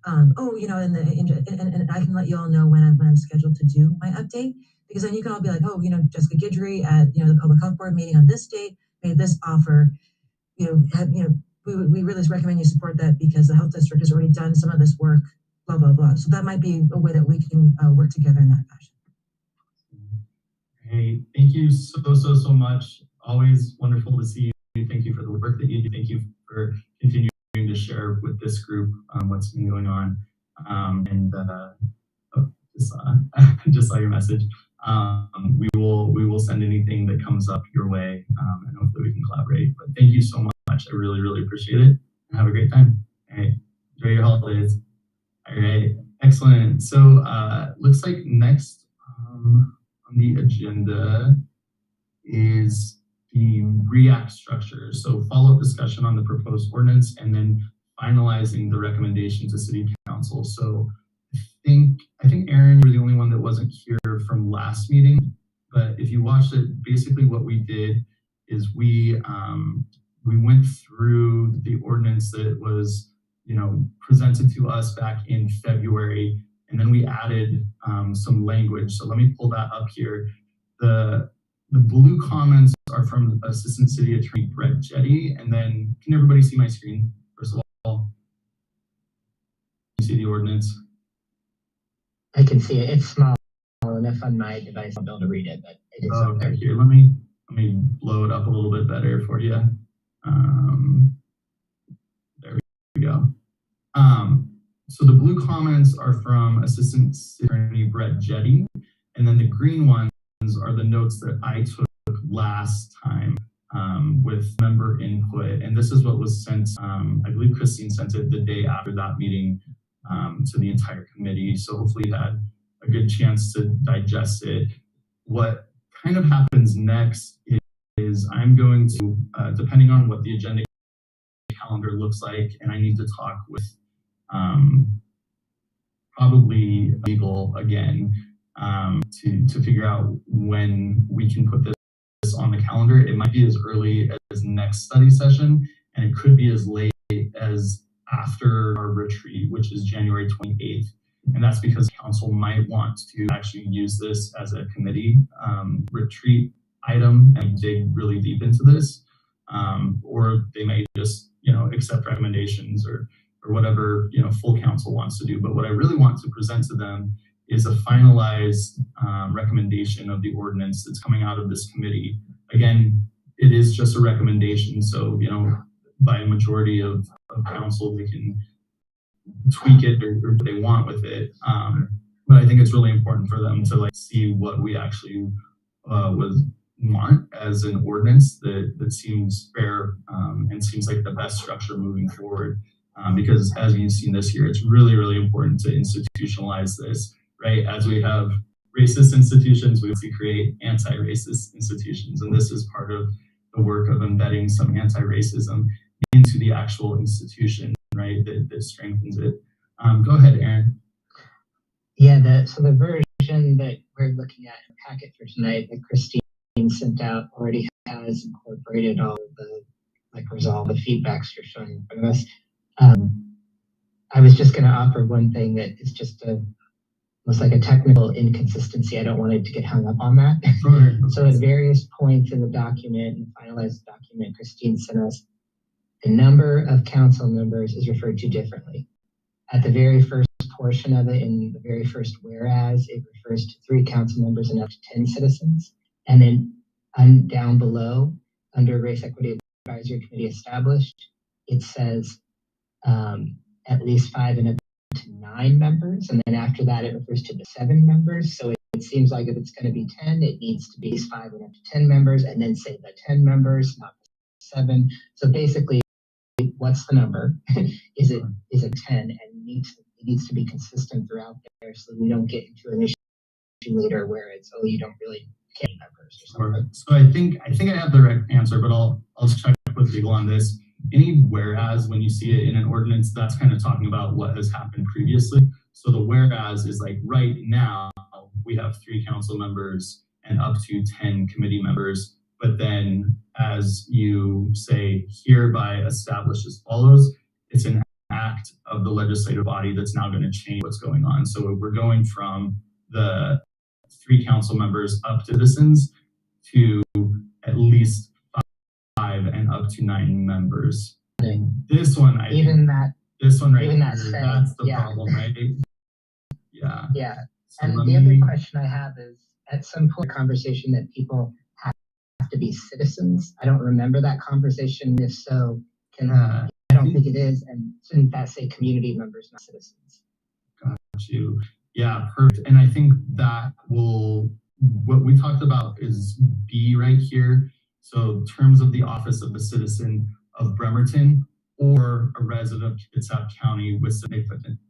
And I can let you all know when I'm scheduled to do my update, because then you can all be like, oh, Jessica Guidry at the public health board meeting on this date made this offer. We really recommend you support that because the health district has already done some of this work. Blah blah blah. So that might be a way that we can work together in that fashion. Hey, thank you so much. Always wonderful to see you. Thank you for the work that you do. Thank you for continuing to share with this group what's been going on. Just saw your message. We will send anything that comes up your way, and hopefully we can collaborate. But thank you so much. I really appreciate it. And have a great time. All right, enjoy your holidays. All right, excellent. So looks like next on the agenda is the REAC structure. So follow-up discussion on the proposed ordinance and then finalizing the recommendation to City Council. So I think Aaron, you were the only one that wasn't here from last meeting, but if you watched it, basically what we did is we went through the ordinance that was presented to us back in February, and then we added some language. So let me pull that up here. the blue comments are from Assistant City Attorney Brett Jetty. And then, can everybody see my screen? First of all, you see the ordinance? I can see it. It's small enough on my device. I'll be able to read it, but it is up there. Okay, here, let me blow it up a little bit better for you. There we go. So the blue comments are from Assistant City Attorney Brett Jetty, and then the green ones are the notes that I took last time with member input. And this is what was sent, I believe Christine sent it the day after that meeting to the entire committee. So hopefully you had a good chance to digest it. What kind of happens next is I'm going to, depending on what the agenda calendar looks like, and I need to talk with probably legal again to figure out when we can put this on the calendar. It might be as early as next study session, and it could be as late as after our retreat, which is January 28th. And that's because council might want to actually use this as a committee retreat item and dig really deep into this. Or they may just, accept recommendations or whatever, full council wants to do. But what I really want to present to them is a finalized recommendation of the ordinance that's coming out of this committee. Again, it is just a recommendation. So, by a majority of council, they can tweak it or what they want with it. But I think it's really important for them to see what we actually want as an ordinance that seems fair and seems like the best structure moving forward. Because as you've seen this year, it's really, really important to institutionalize this, right? As we have racist institutions, we create anti-racist institutions. And this is part of the work of embedding some anti-racism into the actual institution, right? That strengthens it. Go ahead, Aaron. Yeah, so the version that we're looking at in the packet for tonight that Christine sent out already has incorporated all of the, all the feedbacks you're showing in front of us. I was just going to offer one thing that is just almost like a technical inconsistency. I don't want it to get hung up on that. Sure. So at various points in the document, in the finalized document Christine sent us, the number of council members is referred to differently. At the very first portion of it, in the very first whereas, it refers to 3 council members and up to 10 citizens. And then down below, under Race Equity Advisory Committee established, it says at least 5 and up to 9 members. And then after that, it refers to the 7 members. So it seems like if it's going to be 10, it needs to be 5 and up to 10 members, and then say the 10 members, not the 7. So basically, what's the number? Is it 10? And it needs to be consistent throughout there, so we don't get into an issue later where it's, you don't really care members or something. So I think I have the right answer, but I'll check with legal on this. Any whereas, when you see it in an ordinance, that's kind of talking about what has happened previously. So the whereas is right now we have 3 council members and up to 10 committee members. But then as you say, hereby established as follows, it's an act of the legislative body that's now going to change what's going on. So we're going from the 3 council members up to citizens to at least 5 and up to 9 members. This one, this one right here, that's the problem, right? Yeah. Yeah. So and the other question I have is, at some point, conversation that people have to be citizens. I don't remember that conversation. If so, I don't think it is. And shouldn't that say community members, not citizens? Got you. Yeah, perfect. And I think that what we talked about is B right here. So terms of the office of the citizen of Bremerton or a resident of Kitsap County with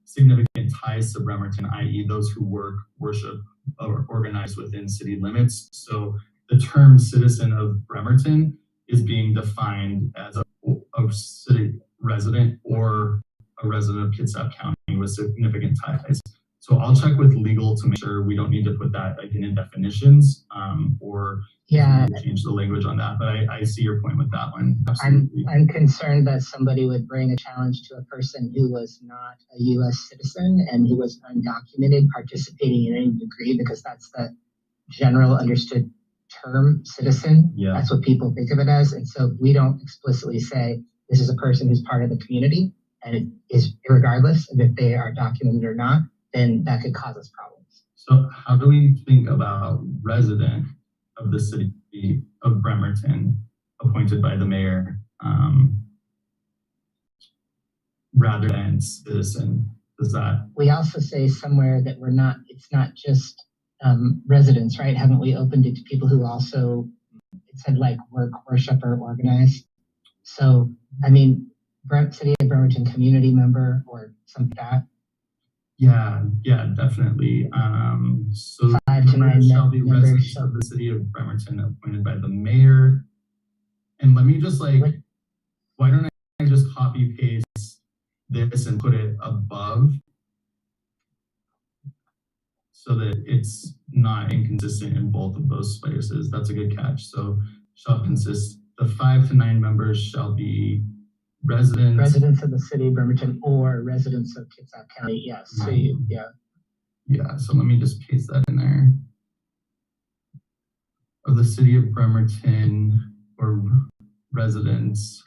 significant ties to Bremerton, i.e. those who work, worship, or organize within city limits. So the term citizen of Bremerton is being defined as a city resident or a resident of Kitsap County with significant ties. So I'll check with legal to make sure we don't need to put that in definitions or change the language on that. But I see your point with that one. Absolutely. I'm concerned that somebody would bring a challenge to a person who was not a U.S. citizen and who was undocumented participating in any degree, because that's the general understood term citizen. Yeah. That's what people think of it as. And so we don't explicitly say this is a person who's part of the community, and it is regardless of if they are documented or not, then that could cause us problems. So how do we think about resident of the city of Bremerton appointed by the mayor rather than citizen? Does that? We also say somewhere that it's not just residents, right? Haven't we opened it to people who also, it said like work, worship, or organize? So, I mean, City of Bremerton community member or something like that. Yeah, definitely. So 5 to 9 shall be members residents shall of the city of Bremerton appointed by the mayor. And let me just why don't I just copy paste this and put it above so that it's not inconsistent in both of those places? That's a good catch. So shall consist, the 5 to 9 members shall be residents of the city of Bremerton or residents of Kitsap County. Yes. So yeah, so let me just paste that in there. Of the city of Bremerton or residents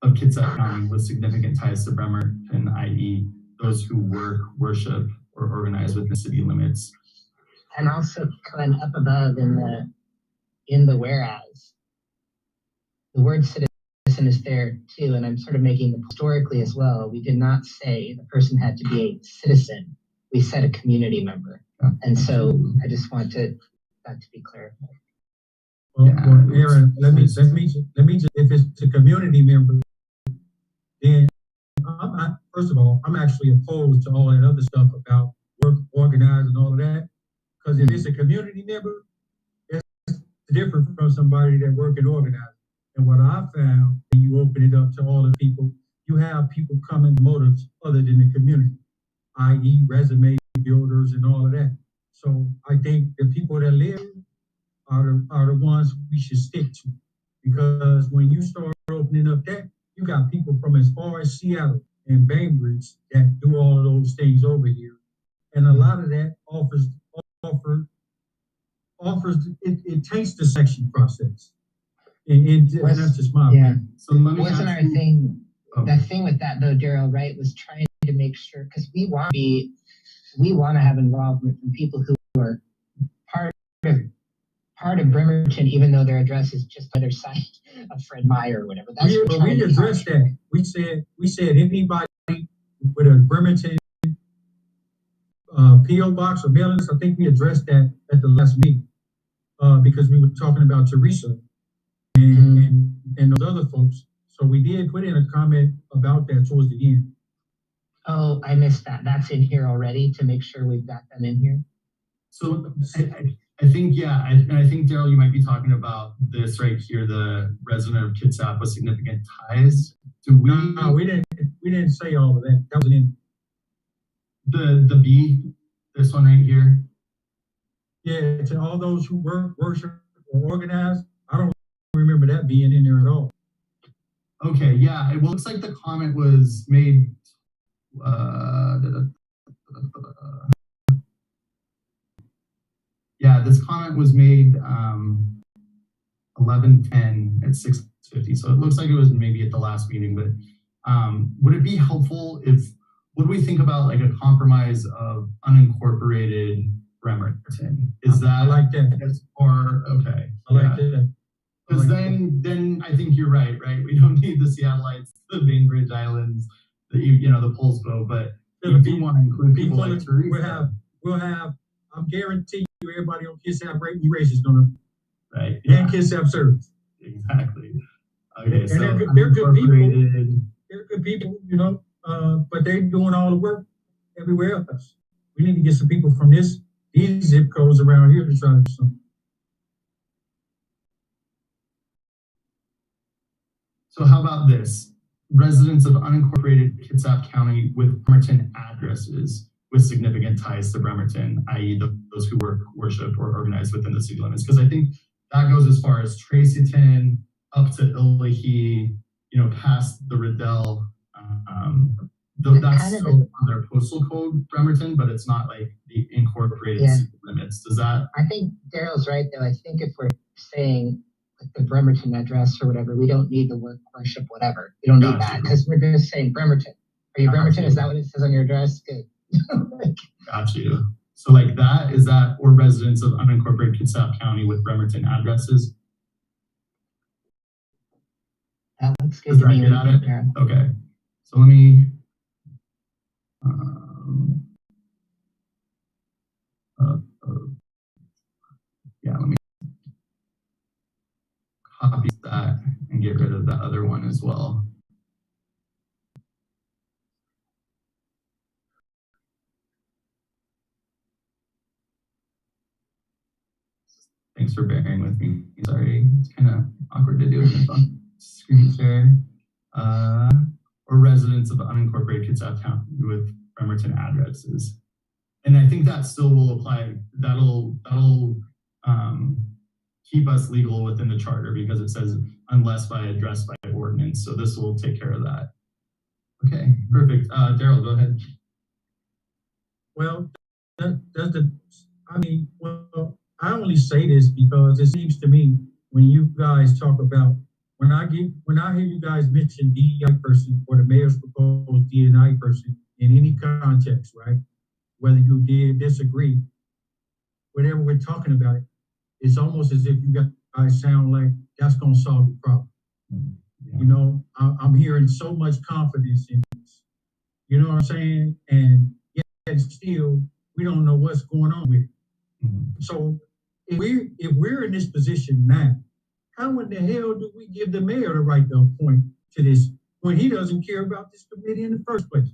of Kitsap County with significant ties to Bremerton, i.e. those who work, worship, or organize within city limits. And also kind of up above in the whereas, the word citizen is there too, and I'm sort of making it historically as well. We did not say the person had to be a citizen. We said a community member. Yeah. And so I just want that to be clarified. Well, Aaron, let me just, if it's a community member, then first of all, I'm actually opposed to all that other stuff about work, organize, and all of that. Because if it's a community member, it's different from somebody that work and organize. And what I found, when you open it up to all the people, you have people coming with motives other than the community, i.e. resume builders and all of that. So I think the people that live are the ones we should stick to. Because when you start opening up that, you got people from as far as Seattle and Bainbridge that do all of those things over here. And a lot of that it takes the selection process. And that's just my opinion. So let me wasn't our thing, the thing with that though, Daryl, right, was trying to make sure, because we want to have involvement from people who are part of Bremerton, even though their address is just on the other side of Fred Meyer or whatever. That's we addressed that. We said anybody with a Bremerton P.O. box or mailing list. I think we addressed that at the last meeting because we were talking about Teresa and those other folks. So we did put in a comment about that towards the end. Oh, I missed that. That's in here already to make sure we've got them in here. So I think, I think, Daryl, you might be talking about this right here, the resident of Kitsap with significant ties. No, we didn't say all of that. That was in the B, this one right here. Yeah, to all those who work, worship, or organize. I don't remember that being in there at all. Okay, yeah, it looks like the comment was made yeah, this comment was made 11:10 at 6:50. So it looks like it was maybe at the last meeting, but would it be helpful would we think about like a compromise of unincorporated Bremerton? Is that I like that? as far? Okay. I like that. Because then I think you're right? We don't need the Seattleites, the Bainbridge Islands, the Poulsbo, but we do want to include people like Teresa. We'll have. I'm guaranteeing you, everybody on Kitsap Erase is gonna and Kitsap Service. Exactly. Okay, and so they're good people. They're good people, but they're doing all the work everywhere else. We need to get some people from these zip codes around here to try to do something. So how about this? Residents of unincorporated Kitsap County with Bremerton addresses with significant ties to Bremerton, i.e. those who work, worship, or organize within the city limits. Because I think that goes as far as Tracyton, up to Illahee, past the Riddell. That's still on their postal code, Bremerton, but it's not like the incorporated city limits. limits. Does that? I think Daryl's right, though. I think if we're saying like the Bremerton address or whatever, we don't need the word worship, whatever. We don't need that because we're just saying Bremerton. Are you Bremerton? Is that what it says on your address? Good. Got you. So like that, is that, or residents of unincorporated Kitsap County with Bremerton addresses? That looks good Does to that me. get at it? Yeah. Okay. So let me, yeah, let me copy that and get rid of the other one as well. Thanks for bearing with me. Sorry, it's kind of awkward to do it on screen share. Or residents of unincorporated Kitsap County with Bremerton addresses. And I think that still will apply. That'll keep us legal within the charter because it says unless by address by ordinance. So this will take care of that. Okay, perfect. Daryl, go ahead. Well, I only say this because it seems to me when you guys talk about, when I hear you guys mention DEI person or the mayor's proposed DEI person in any context, right? Whether you did disagree, whatever we're talking about, it's almost as if you guys sound like that's going to solve the problem. You know, I'm hearing so much confidence in this. You know what I'm saying? And yet still, we don't know what's going on with it. So if we're in this position now, how in the hell do we give the mayor the right to appoint to this when he doesn't care about this committee in the first place?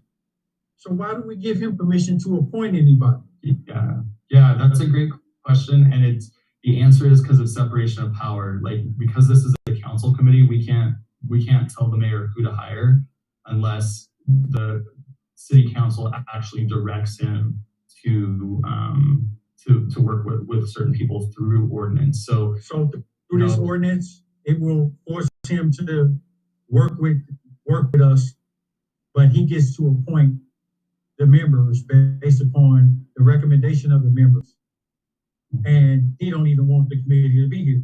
So why do we give him permission to appoint anybody? Yeah, that's a great question, and the answer is because of separation of power. Like because this is a council committee, we can't tell the mayor who to hire unless the city council actually directs him to work with certain people through ordinance. So through this ordinance, it will force him to work with us, but he gets to appoint the members based upon the recommendation of the members. And he don't even want the committee to be here.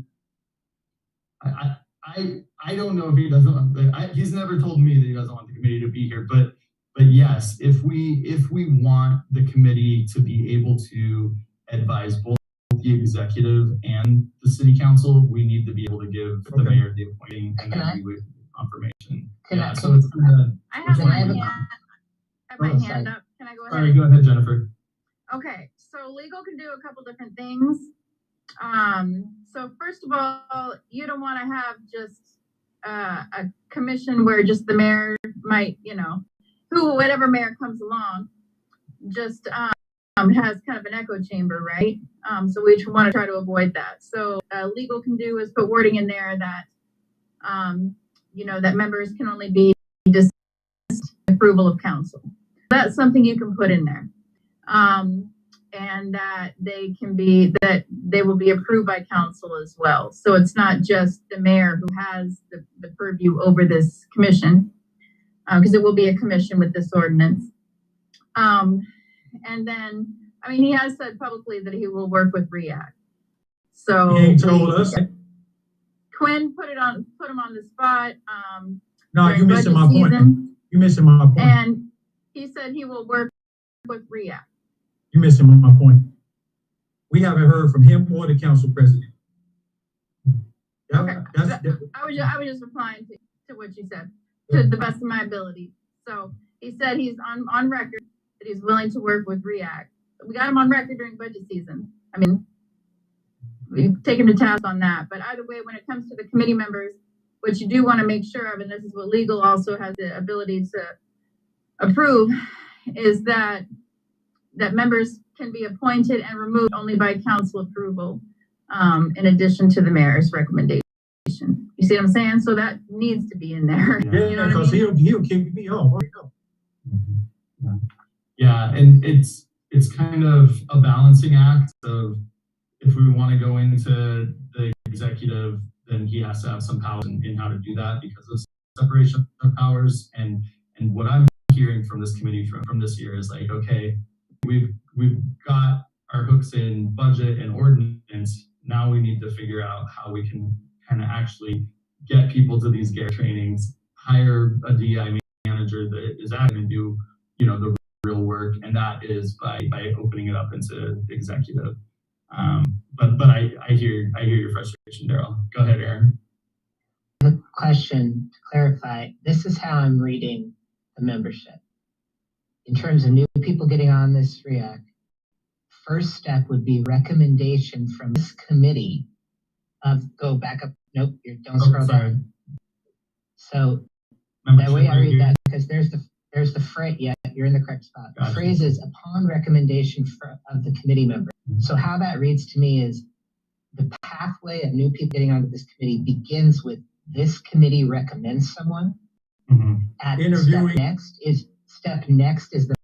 I don't know if he doesn't. He's never told me that he doesn't want the committee to be here. But yes, if we want the committee to be able to advise both the executive and the city council, we need to be able to give the mayor the appointing and then we would confirmation. So it's I have my hand up. Can I go ahead? Sorry, go ahead, Jennifer. Okay, so legal can do a couple different things. So first of all, you don't want to have just a commission where just the mayor might, whatever mayor comes along, just has kind of an echo chamber, right? So we want to try to avoid that. So legal can do is put wording in there that, that members can only be dismissed with approval of council. That's something you can put in there. And that they will be approved by council as well. So it's not just the mayor who has the purview over this commission, because it will be a commission with this ordinance. And then, he has said publicly that he will work with REAC. So he ain't told us. Quinn put him on the spot. No, you missing my point. You missing my point. And he said he will work with REAC. You're missing my point. We haven't heard from him or the council president. Okay. I was just replying to what you said, to the best of my ability. So he said he's on record that he's willing to work with REAC. We got him on record during budget season. We take him to task on that. But either way, when it comes to the committee members, what you do want to make sure of, and this is what legal also has the ability to approve, is that members can be appointed and removed only by council approval, in addition to the mayor's recommendation. You see what I'm saying? So that needs to be in there. Yeah, because he'll kick me off. Yeah, and it's kind of a balancing act of if we want to go into the executive, then he has to have some power in how to do that because of separation of powers. And what I'm hearing from this committee from this year is like, okay, we've got our hooks in budget and ordinance. Now we need to figure out how we can kind of actually get people to these GARE trainings, hire a DI manager that is actually going to do, the real work, and that is by opening it up into executive. But I hear your frustration, Daryl. Go ahead, Aaron. Question to clarify, this is how I'm reading the membership. In terms of new people getting on this REAC, first step would be recommendation from this committee of, go back up, nope, don't scroll down. So that way I read that, because there's the phrase, yeah, you're in the correct spot. The phrase is upon recommendation of the committee member. So how that reads to me is the pathway of new people getting onto this committee begins with this committee recommends someone. Step next is the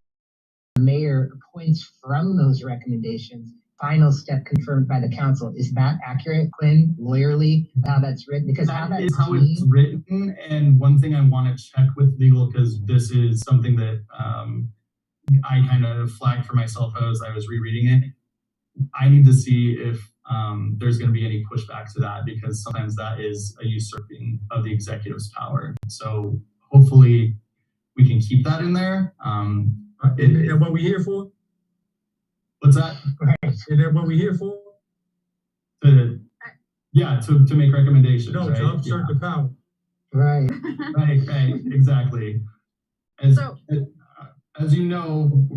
mayor appoints from those recommendations. Final step confirmed by the council. Is that accurate, Quinn? Lawyerly, how that's written? Because that is how it's written. And one thing I want to check with legal, because this is something that I kind of flagged for myself as I was rereading it. I need to see if there's going to be any pushback to that, because sometimes that is a usurping of the executive's power. So hopefully we can keep that in there. Is that what we're here for? What's that? Is that what we're here for? To make recommendations. No, right? to usurp the power. Right. Right, exactly. As you know,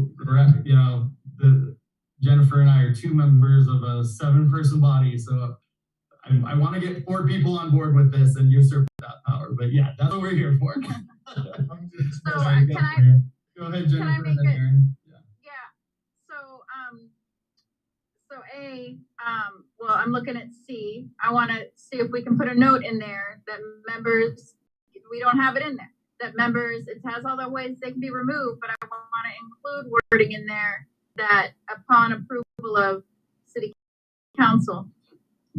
Jennifer and I are two members of a 7-person body, so I want to get 4 people on board with this and usurp that power. But yeah, that's what we're here for. Go ahead, Jennifer. Can I make it? Well, I'm looking at C. I want to see if we can put a note in there that members, we don't have it in there, that members, it has all the ways they can be removed, but I want to include wording in there that upon approval of city council.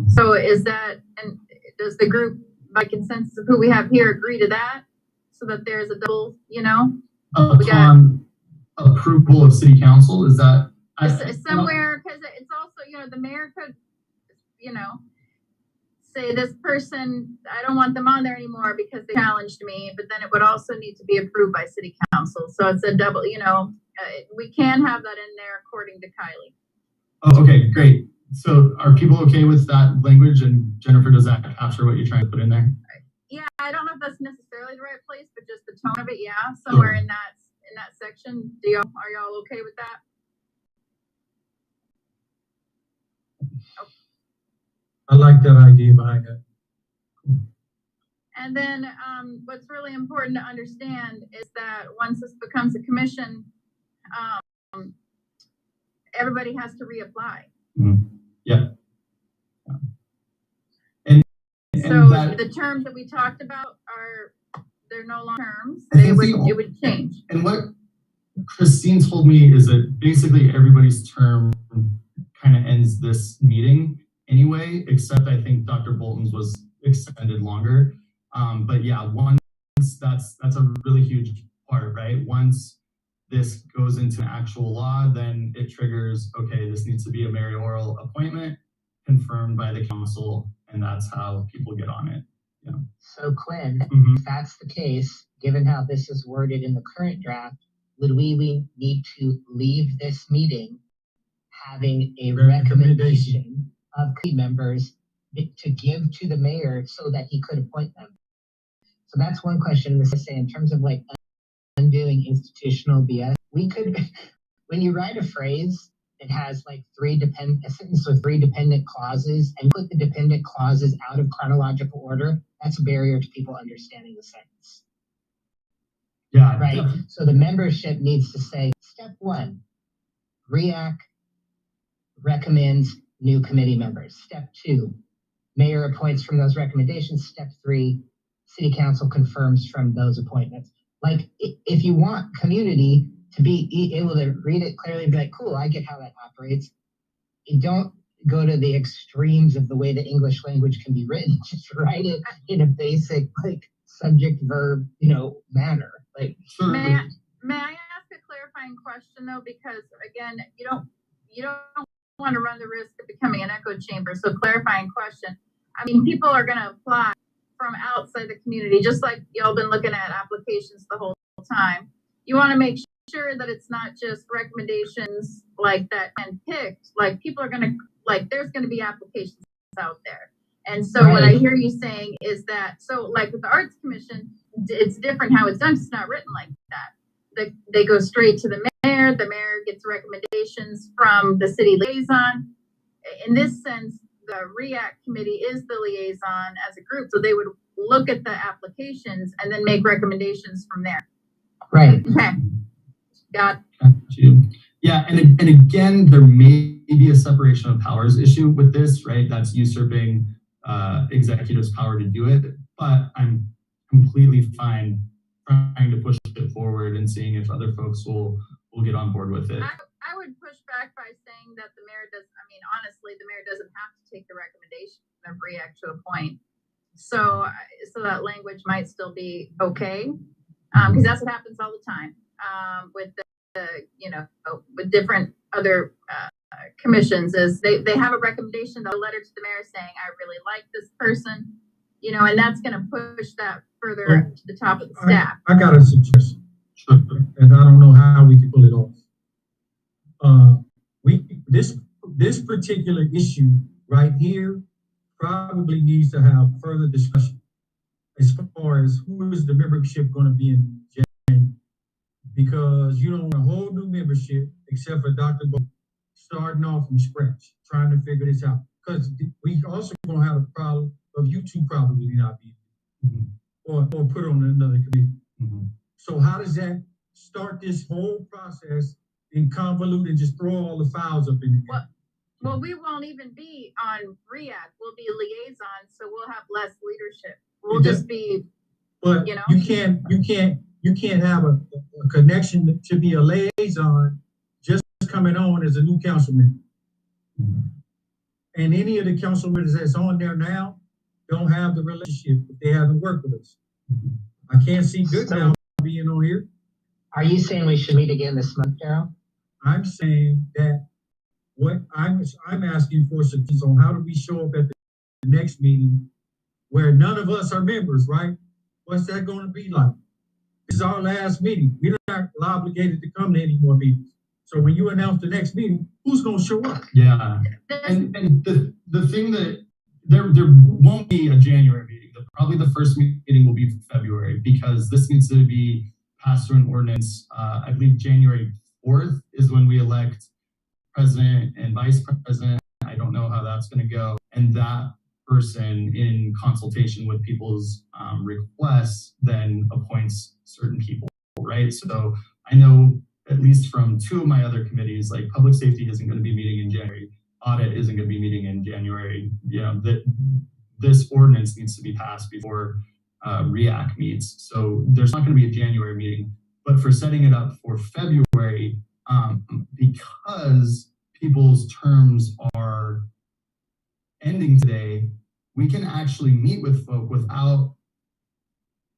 So is that, and does the group by consensus of who we have here agree to that? So that there's a double, upon approval of city council, is that somewhere, because it's also, the mayor could, say this person, I don't want them on there anymore because they challenged me, but then it would also need to be approved by city council. So it's a double, we can have that in there according to Kylie. Oh, okay, great. So are people okay with that language? And Jennifer, does that capture what you're trying to put in there? Yeah, I don't know if that's necessarily the right place, but just the tone of it, yeah, somewhere in that section. Are y'all okay with that? I like that idea behind that. And then what's really important to understand is that once this becomes a commission, everybody has to reapply. Yeah. So the terms that we talked about they're no longer terms. It would change. And what Christine told me is that basically everybody's term kind of ends this meeting anyway, except I think Dr. Bolton's was extended longer. But yeah, once that's a really huge part, right? Once this goes into actual law, then it triggers, okay, this needs to be a mayoral appointment confirmed by the council, and that's how people get on it. Yeah. So Quinn, if that's the case, given how this is worded in the current draft, would we need to leave this meeting having a recommendation of committee members to give to the mayor so that he could appoint them? So that's one question. This is in terms of like undoing institutional BS. We could, when you write a phrase that has like a sentence with 3 dependent clauses and put the dependent clauses out of chronological order, that's a barrier to people understanding the sentence. Yeah. Right. Yeah. So the membership needs to say, step 1, REAC recommends new committee members. Step 2, mayor appoints from those recommendations. Step 3, city council confirms from those appointments. Like, if you want community to be able to read it clearly and be like, cool, I get how that operates. You don't go to the extremes of the way the English language can be written. Just write it in a basic, like, subject verb, manner. Like, may I ask a clarifying question though? Because again, you don't want to run the risk of becoming an echo chamber. So clarifying question. I mean, people are going to apply from outside the community, just like y'all been looking at applications the whole time. You want to make sure that it's not just recommendations like that and picked. Like people are going to, like there's going to be applications out there. And so what I hear you saying is that, so like with the Arts Commission, it's different how it's done. It's not written like that. They go straight to the mayor gets recommendations from the city liaison. In this sense, the REAC committee is the liaison as a group. So they would look at the applications and then make recommendations from there. Right. Okay. Got you. Yeah, and again, there may be a separation of powers issue with this, right? That's usurping executive's power to do it, but I'm completely fine trying to push it forward and seeing if other folks will get on board with it. I would push back by saying that the mayor does, I mean, honestly, the mayor doesn't have to take the recommendation of REAC to a point. So that language might still be okay, because that's what happens all the time with with different other commissions is they have a recommendation, a letter to the mayor saying, I really like this person, and that's going to push that further to the top of the staff. I got a suggestion, and I don't know how we can pull it off. This particular issue right here probably needs to have further discussion as far as who is the membership going to be in January, because you don't want a whole new membership except for Dr. Bo starting off from scratch, trying to figure this out. Because we also going to have a problem of you two probably not being or put on another committee. So how does that start this whole process and convolute and just throw all the files up in the air? Well, we won't even be on REAC. We'll be liaison, so we'll have less leadership. We'll just be, but you can't have a connection to be a liaison just coming on as a new councilman. And any of the councilmen that's on there now don't have the relationship if they haven't worked with us. I can't see good now being on here. Are you saying we should meet again this month, Carol? I'm saying that what I'm asking for suggestions on how do we show up at the next meeting where none of us are members, right? What's that going to be like? This is our last meeting. We're not obligated to come to any more meetings. So when you announce the next meeting, who's going to show up? Yeah, and the thing that there won't be a January meeting. Probably the first meeting will be February, because this needs to be passed through an ordinance. I believe January 4th is when we elect president and vice president. I don't know how that's going to go. And that person, in consultation with people's requests, then appoints certain people, right? So I know at least from two of my other committees, like public safety isn't going to be meeting in January, audit isn't going to be meeting in January. This ordinance needs to be passed before REAC meets. So there's not going to be a January meeting, but for setting it up for February, because people's terms are ending today, we can actually meet with folk without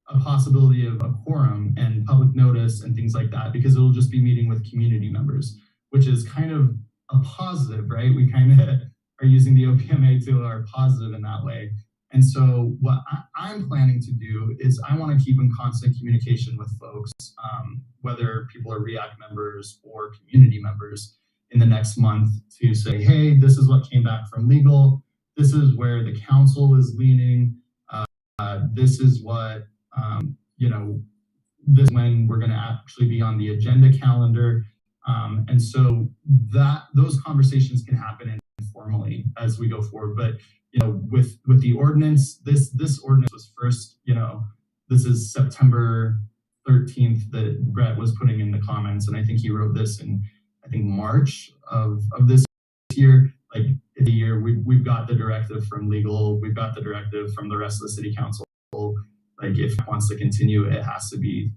a possibility of a quorum and public notice and things like that, because it'll just be meeting with community members, which is kind of a positive, right? We kind of are using the OPMA to our positive in that way. And so what I'm planning to do is I want to keep in constant communication with folks, whether people are REAC members or community members, in the next month to say, hey, this is what came back from legal. This is where the council is leaning. This is what, this is when we're going to actually be on the agenda calendar. And so those conversations can happen informally as we go forward. But with the ordinance, this ordinance was first, this is September 13th that Brett was putting in the comments, and I think he wrote this in March of this year. Like in the year, we've got the directive from legal, we've got the directive from the rest of the city council. Like if it wants to continue, it has to be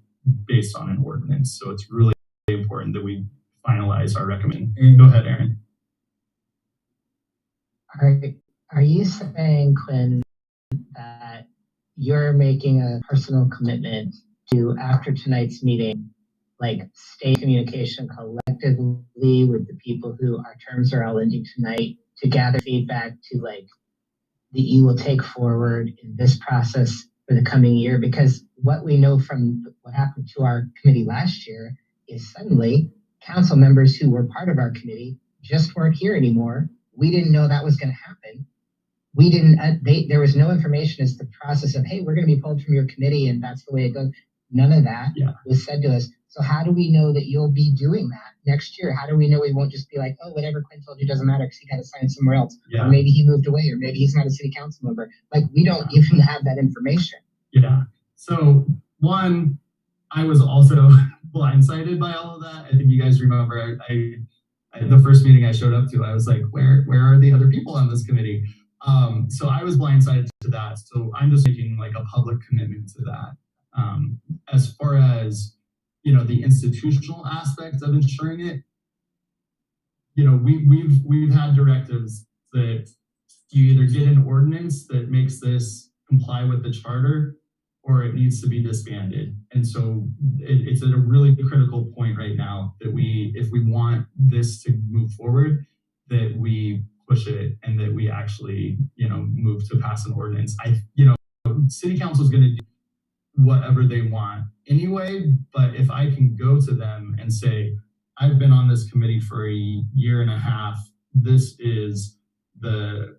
based on an ordinance. So it's really important that we finalize our recommendation. Go ahead, Aaron. Are you saying, Quinn, that you're making a personal commitment to, after tonight's meeting, like stay in communication collectively with the people who our terms are all ending tonight to gather feedback to like that you will take forward in this process for the coming year. Because what we know from what happened to our committee last year is suddenly council members who were part of our committee just weren't here anymore. We didn't know that was going to happen. We didn't, there was no information as to the process of, hey, we're going to be pulled from your committee and that's the way it goes. None of that was said to us. So how do we know that you'll be doing that next year? How do we know we won't just be like, oh, whatever Quinn told you doesn't matter because he got assigned somewhere else. Or maybe he moved away, or maybe he's not a city council member. Like, we don't even have that information. Yeah. So one, I was also blindsided by all of that. I think you guys remember I the first meeting I showed up to, I was like, where are the other people on this committee? So I was blindsided to that. So I'm just making like a public commitment to that. As far as, the institutional aspect of ensuring it, we've had directives that you either get an ordinance that makes this comply with the charter, or it needs to be disbanded. And so it's at a really critical point right now that if we want this to move forward, that we push it and that we actually, move to pass an ordinance. City council is going to do whatever they want anyway, but if I can go to them and say, I've been on this committee for a year and a half, this is the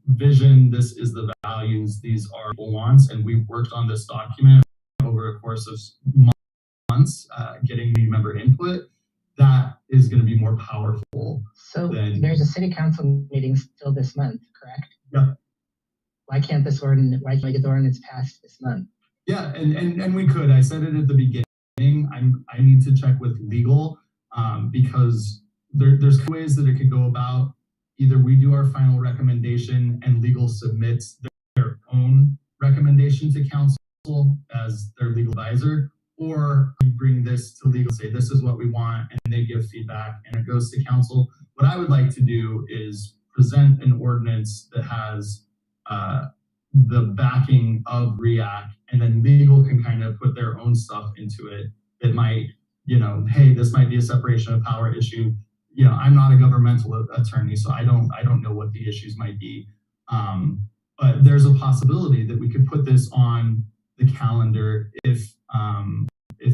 vision, this is the values, these are the wants, and we've worked on this document over a course of months, getting new member input, that is going to be more powerful. So there's a city council meeting still this month, correct? Yeah. Why can't we get the ordinance passed this month? Yeah, and we could. I said it at the beginning. I need to check with legal because there's ways that it could go about. Either we do our final recommendation and legal submits their own recommendation to council as their legal advisor, or we bring this to legal, say this is what we want, and they give feedback and it goes to council. What I would like to do is present an ordinance that has the backing of REAC, and then legal can kind of put their own stuff into it that might, hey, this might be a separation of power issue. I'm not a governmental attorney, so I don't know what the issues might be. But there's a possibility that we could put this on the calendar if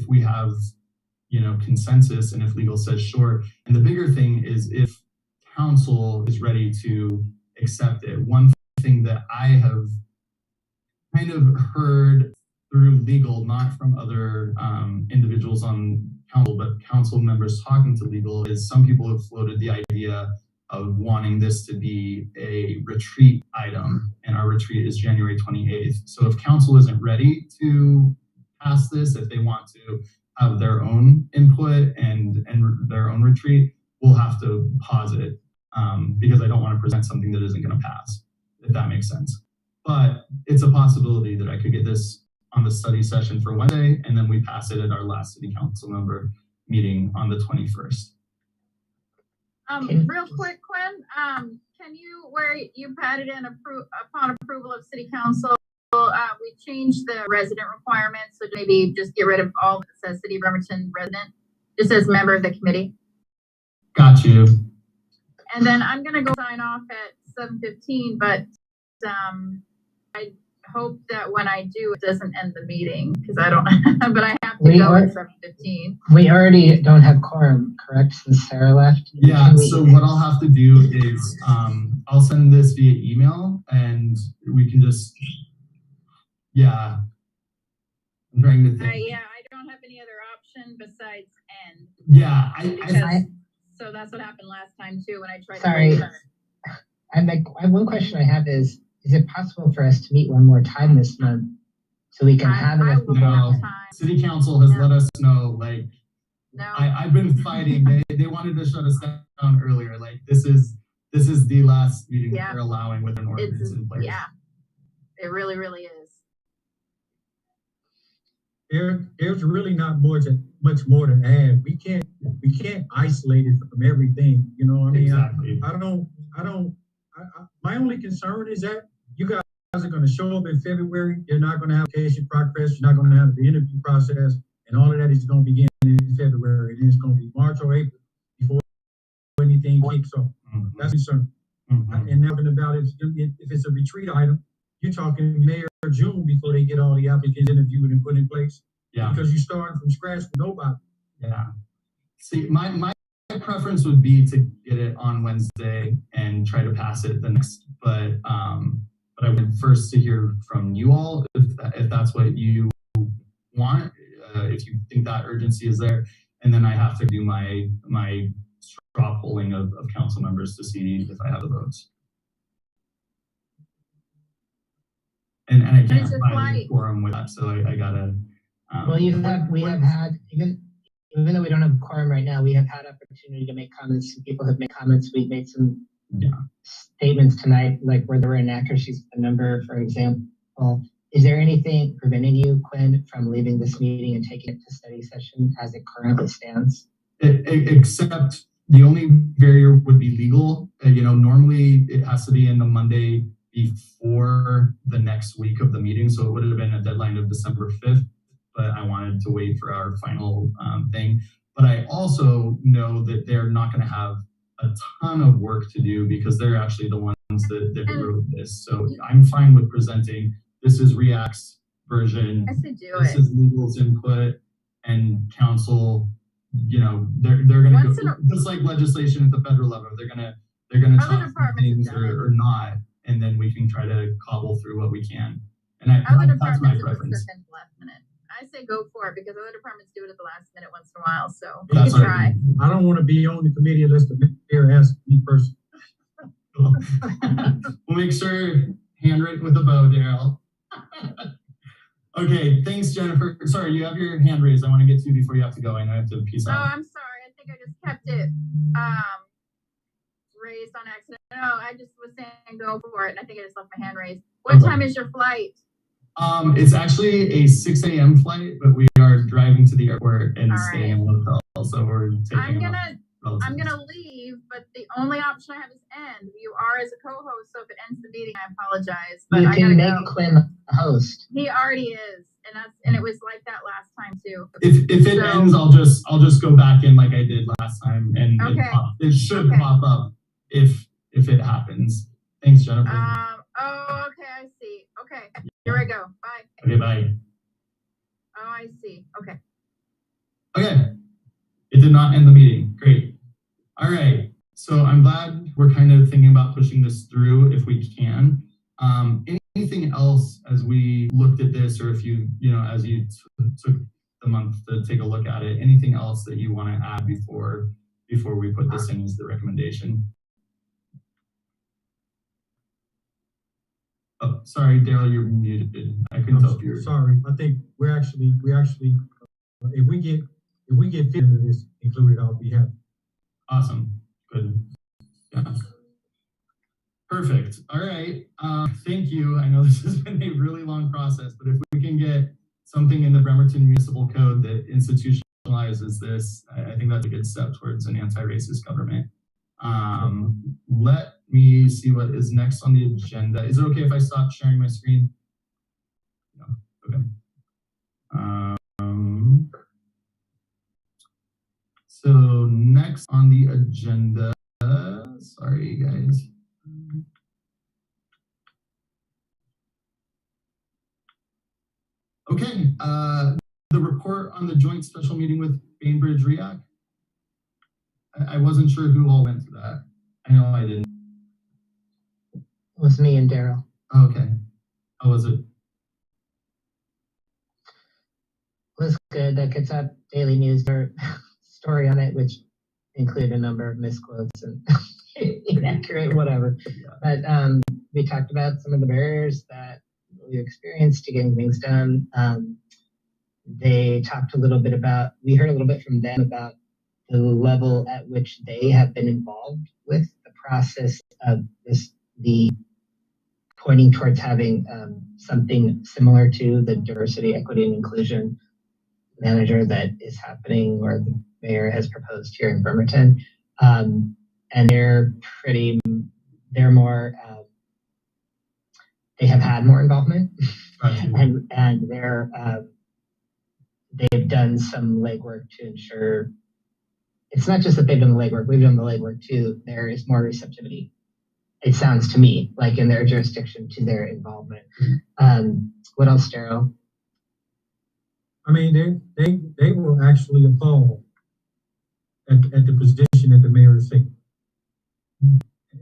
we have, consensus, and if legal says sure. And the bigger thing is if council is ready to accept it. One thing that I have kind of heard through legal, not from other individuals on council, but council members talking to legal, is some people have floated the idea of wanting this to be a retreat item, and our retreat is January 28th. So if council isn't ready to pass this, if they want to have their own input and their own retreat, we'll have to pause it because I don't want to present something that isn't going to pass, if that makes sense. But it's a possibility that I could get this on the study session for Wednesday, and then we pass it at our last city council member meeting on the 21st. Real quick, Quinn, can you, where you added in upon approval of city council, we changed the resident requirements, so maybe just get rid of all that says City of Bremerton resident, just as member of the committee. Got you. And then I'm gonna go sign off at 7:15, but I hope that when I do, it doesn't end the meeting, because I don't, but I have to go at 7:15. We already don't have quorum, correct, since Sarah left? Yeah, so what I'll have to do is I'll send this via email, and we can just, I'm trying to think. Yeah, I don't have any other option besides end. Yeah, so that's what happened last time too, when I tried Sorry. to one question I have is it possible for us to meet one more time this month so we can have enough people? No. City council has let us know, like, no. I've been fighting. They wanted to shut us down earlier. Like, this is the last meeting that they're allowing with an ordinance in place. Yeah, it really, really is. There's really not much more to add. We can't isolate it from everything. I mean, exactly. My only concern is that you guys are going to show up in February. You're not going to have application progress. You're not going to have the interview process. And all of that is going to begin in February, and it's going to be March or April before anything kicks off. That's concerned. And now about if it's a retreat item, you're talking May or June before they get all the applicants interviewed and put in place. Yeah. Because you're starting from scratch with nobody. Yeah. See, my preference would be to get it on Wednesday and try to pass it the next, but I would first to hear from you all if that's what you want, if you think that urgency is there, and then I have to do my straw polling of council members to see if I have the votes. And I can't find a quorum with that, so I gotta. Well, we have had, even though we don't have a quorum right now, we have had opportunity to make comments. Some people have made comments. We've made some statements tonight, like where there were inaccuracies with the number, for example. Is there anything preventing you, Quinn, from leaving this meeting and taking it to study session as it currently stands? Except the only barrier would be legal. Normally it has to be in the Monday before the next week of the meeting, so it would have been a deadline of December 5th. But I wanted to wait for our final thing. But I also know that they're not going to have a ton of work to do because they're actually the ones that wrote this. So I'm fine with presenting. This is REAC's version. This is legal's input and council. They're going to go just like legislation at the federal level. They're going to talk things or not, and then we can try to cobble through what we can. And that's my preference. I say go for it because other departments do it at the last minute once in a while. So That's you can try. I don't want to be on the committee unless the mayor asks me personally. We'll make sure handwritten with a bow, Daryl. Okay, thanks, Jennifer. Sorry, you have your hand raised. I want to get to you before you have to go. I know I have to peace out. Oh, I'm sorry. I think I just kept it raised on accident. No, I just was saying go for it, and I think I just left my hand raised. What time is your flight? It's actually a 6 a.m. flight, but we are driving to the airport and staying in a hotel. So we're taking. I'm gonna leave, but the only option I have is end. You are as a co-host, so if it ends the meeting, I apologize. But you I can gotta make Quinn a host. He already is, and it was like that last time too. If it ends, I'll just go back in like I did last time, and it should pop up if it happens. Thanks, Jennifer. Oh, okay, I see. Okay, here I go. Bye. Okay, bye. Oh, I see. Okay. Okay. It did not end the meeting. Great. All right. So I'm glad we're kind of thinking about pushing this through if we can. Anything else as we looked at this, or if you as you took the month to take a look at it, anything else that you want to add before we put this in as the recommendation? Oh, sorry, Daryl, you're muted. I couldn't tell if you're. Sorry. I think we're actually if we get fit into this included, I'll be happy. Awesome. Good. Yeah. Perfect. All right. Thank you. I know this has been a really long process, but if we can get something in the Bremerton Municipal Code that institutionalizes this, I think that's a good step towards an anti-racist government. Let me see what is next on the agenda. Is it okay if I stop sharing my screen? No. Okay. So next on the agenda, sorry guys. Okay, the report on the joint special meeting with Bainbridge REAC. I wasn't sure who all went to that. I know I didn't. It was me and Daryl. Oh, okay. How was it? It was good. That gets up Daily News story on it, which included a number of misquotes and inaccurate, whatever. But we talked about some of the barriers that we experienced to getting things done. They talked a little bit about, we heard a little bit from them about the level at which they have been involved with the process of the pointing towards having something similar to the diversity, equity, and inclusion manager that is happening, or the mayor has proposed here in Bremerton. And they're more, they have had more involvement, and they've done some legwork to ensure it's not just that they've done the legwork, we've done the legwork too. There is more receptivity. It sounds to me like in their jurisdiction to their involvement. What else, Daryl? I mean, they were actually appalled at the position that the mayor is taking.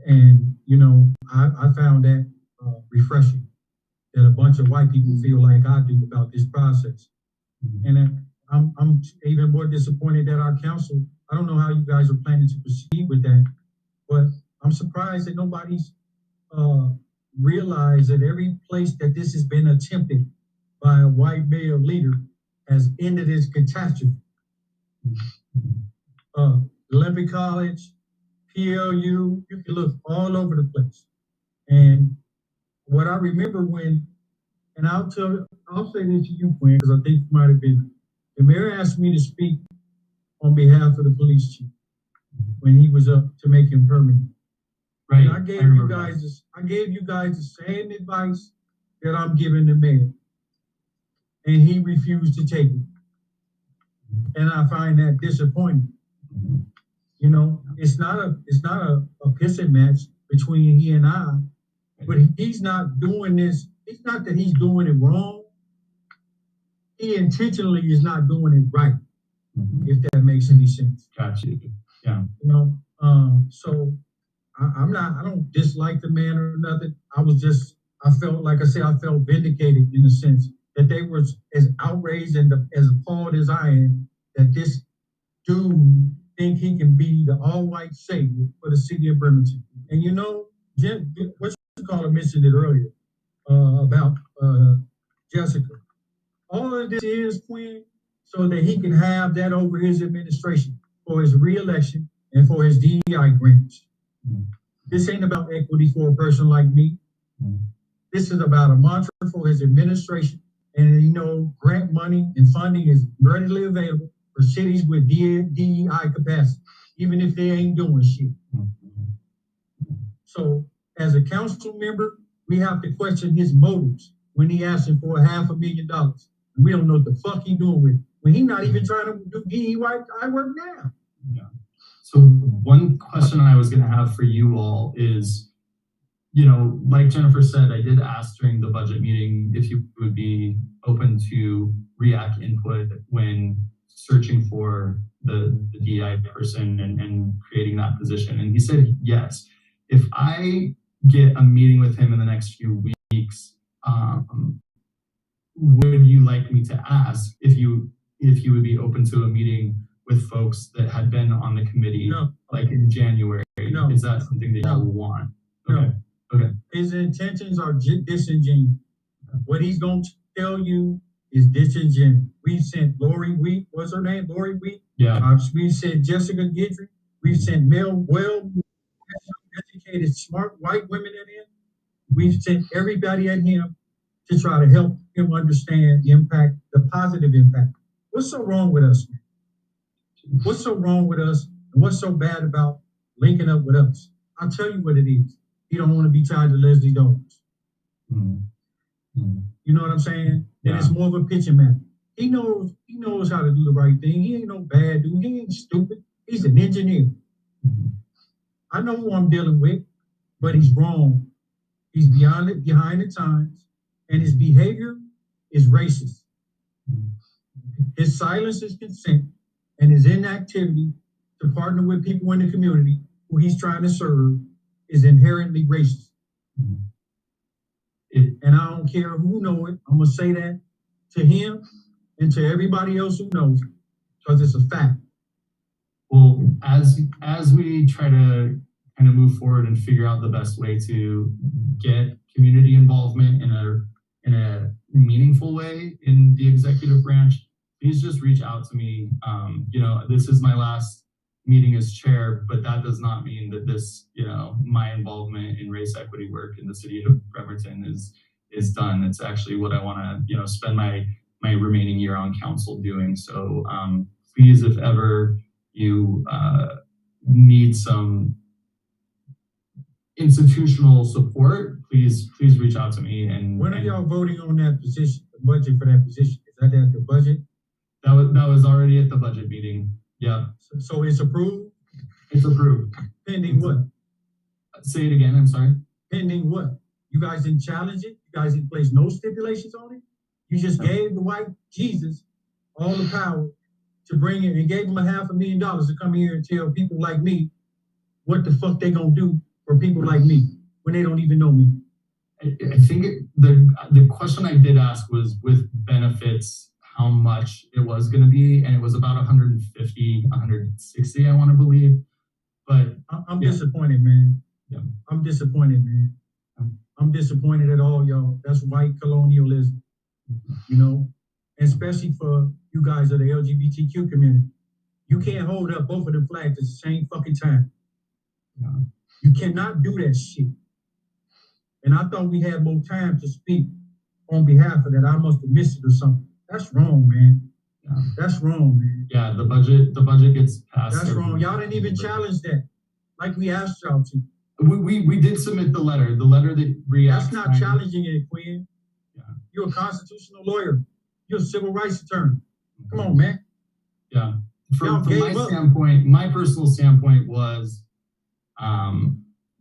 And, you know, I found that refreshing, that a bunch of white people feel like I do about this process. And I'm even more disappointed that our council, I don't know how you guys are planning to proceed with that, but I'm surprised that nobody's realized that every place that this has been attempted by a white male leader has ended as catastrophe. Olympic College, PLU, you can look all over the place. And what I remember when, and I'll say this to you, Quinn, because I think you might have been, the mayor asked me to speak on behalf of the police chief when he was up to make him permanent. Right. And I gave you guys the same advice that I'm giving the mayor. And he refused to take it. And I find that disappointing. You know, it's not a pissing match between he and I, but he's not doing this. It's not that he's doing it wrong. He intentionally is not doing it right, if that makes any sense. Gotcha. Yeah. You know, so I don't dislike the man or nothing. I felt, like I said, I felt vindicated in the sense that they were as outraged and as appalled as I am that this dude think he can be the all-white savior for the city of Bremerton. And you know, what you call it mentioned it earlier about Jessica. All of this is, Quinn, so that he can have that over his administration for his reelection and for his DEI grants. This ain't about equity for a person like me. This is about a mantra for his administration. And, you know, grant money and funding is readily available for cities with DEI capacity, even if they ain't doing shit. So, as a council member, we have to question his motives when he asking for $500,000. We don't know what the fuck he doing with it. When he not even trying to do DEI work now. Yeah. So one question I was going to have for you all is, you know, like Jennifer said, I did ask during the budget meeting if you would be open to REAC input when searching for the DEI person and creating that position. And he said, yes. If I get a meeting with him in the next few weeks, would you like me to ask if you would be open to a meeting with folks that had been on the committee, like in January? No. Is that something that y'all want? Okay. No. Okay. His intentions are disingenuous. What he's going to tell you is disingenuous. We sent Lori Wheat, what's her name? Lori Wheat? Yeah. We sent Jessica Gidry. We've sent well-educated, smart white women at him. We've sent everybody at him to try to help him understand the impact, the positive impact. What's so wrong with us, man? What's so wrong with us? And what's so bad about linking up with us? I'll tell you what it is. He don't want to be tied to Leslie Dobbs. You know what I'm saying? Yeah. And it's more of a pitching match. He knows how to do the right thing. He ain't no bad dude. He ain't stupid. He's an engineer. I know who I'm dealing with, but he's wrong. He's behind the times, and his behavior is racist. His silence is consent, and his inactivity to partner with people in the community who he's trying to serve is inherently racist. And I don't care who knows it. I'm gonna say that to him and to everybody else who knows it, because it's a fact. Well, as we try to kind of move forward and figure out the best way to get community involvement in a meaningful way in the executive branch, please just reach out to me. You know, this is my last meeting as chair, but that does not mean that this, you know, my involvement in race equity work in the city of Bremerton is done. It's actually what I want to, you know, spend my remaining year on council doing. So please, if ever you need some institutional support, please reach out to me. And when are y'all voting on that position, the budget for that position? Is that at the budget? That was already at the budget meeting. Yeah, So it's approved, it's approved. pending what? Say it again, I'm sorry. Pending what? You guys didn't challenge it? You guys didn't place no stipulations on it? You just gave the white Jesus all the power to bring it and gave him $500,000 to come here and tell people like me what the fuck they gonna do for people like me when they don't even know me. I think the question I did ask was with benefits, how much it was going to be, and it was about 150, 160, I want to believe. But I'm disappointed, man. Yeah. I'm disappointed, man. I'm disappointed at all, y'all. That's white colonialism, you know, and especially for you guys of the LGBTQ community. You can't hold up both of the flags at the same fucking time. Yeah. You cannot do that shit. And I thought we had more time to speak on behalf of that. I must have missed it or something. That's wrong, man. Yeah. That's wrong, man. Yeah, the budget gets passed. That's wrong. Y'all didn't even challenge that, like we asked y'all to. We did submit the letter that REAC. That's not challenging it, Quinn. Yeah. You're a constitutional lawyer. You're a civil rights attorney. Come on, man. Yeah. From gave my up. standpoint, my personal standpoint was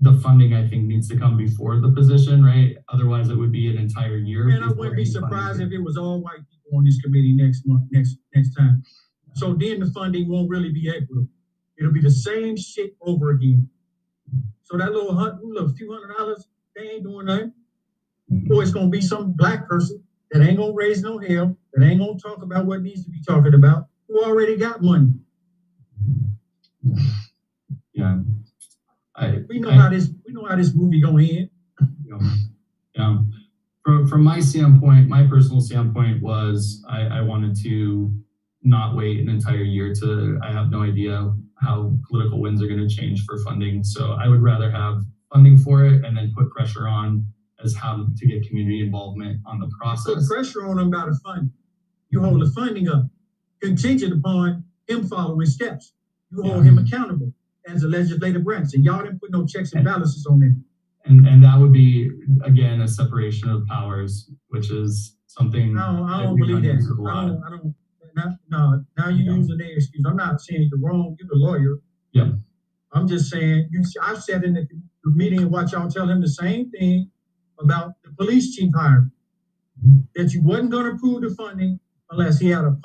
the funding, I think, needs to come before the position, right? Otherwise, it would be an entire year. Man, I wouldn't be surprised if it was all white people on this committee next time. So then the funding won't really be equitable. It'll be the same shit over again. So that little few $100, they ain't doing nothing. Or it's gonna be some black person that ain't gonna raise no hell, that ain't gonna talk about what needs to be talking about, who already got money. Yeah. We know how this movie gonna end. Yeah. From my standpoint, my personal standpoint was I wanted to not wait an entire year I have no idea how political winds are going to change for funding. So I would rather have funding for it and then put pressure on as how to get community involvement on the process. Put pressure on them about the funding. You hold the funding up, contingent upon him following steps. You hold him accountable as a legislative branch, and y'all didn't put no checks and balances on there. And that would be, again, a separation of powers, which is something. I don't believe that. Now you're using their excuse. I'm not saying you're wrong. You're the lawyer. Yeah. I'm just saying, I sat in the meeting and watched y'all tell him the same thing about the police chief hire. That you wasn't going to approve the funding unless he had a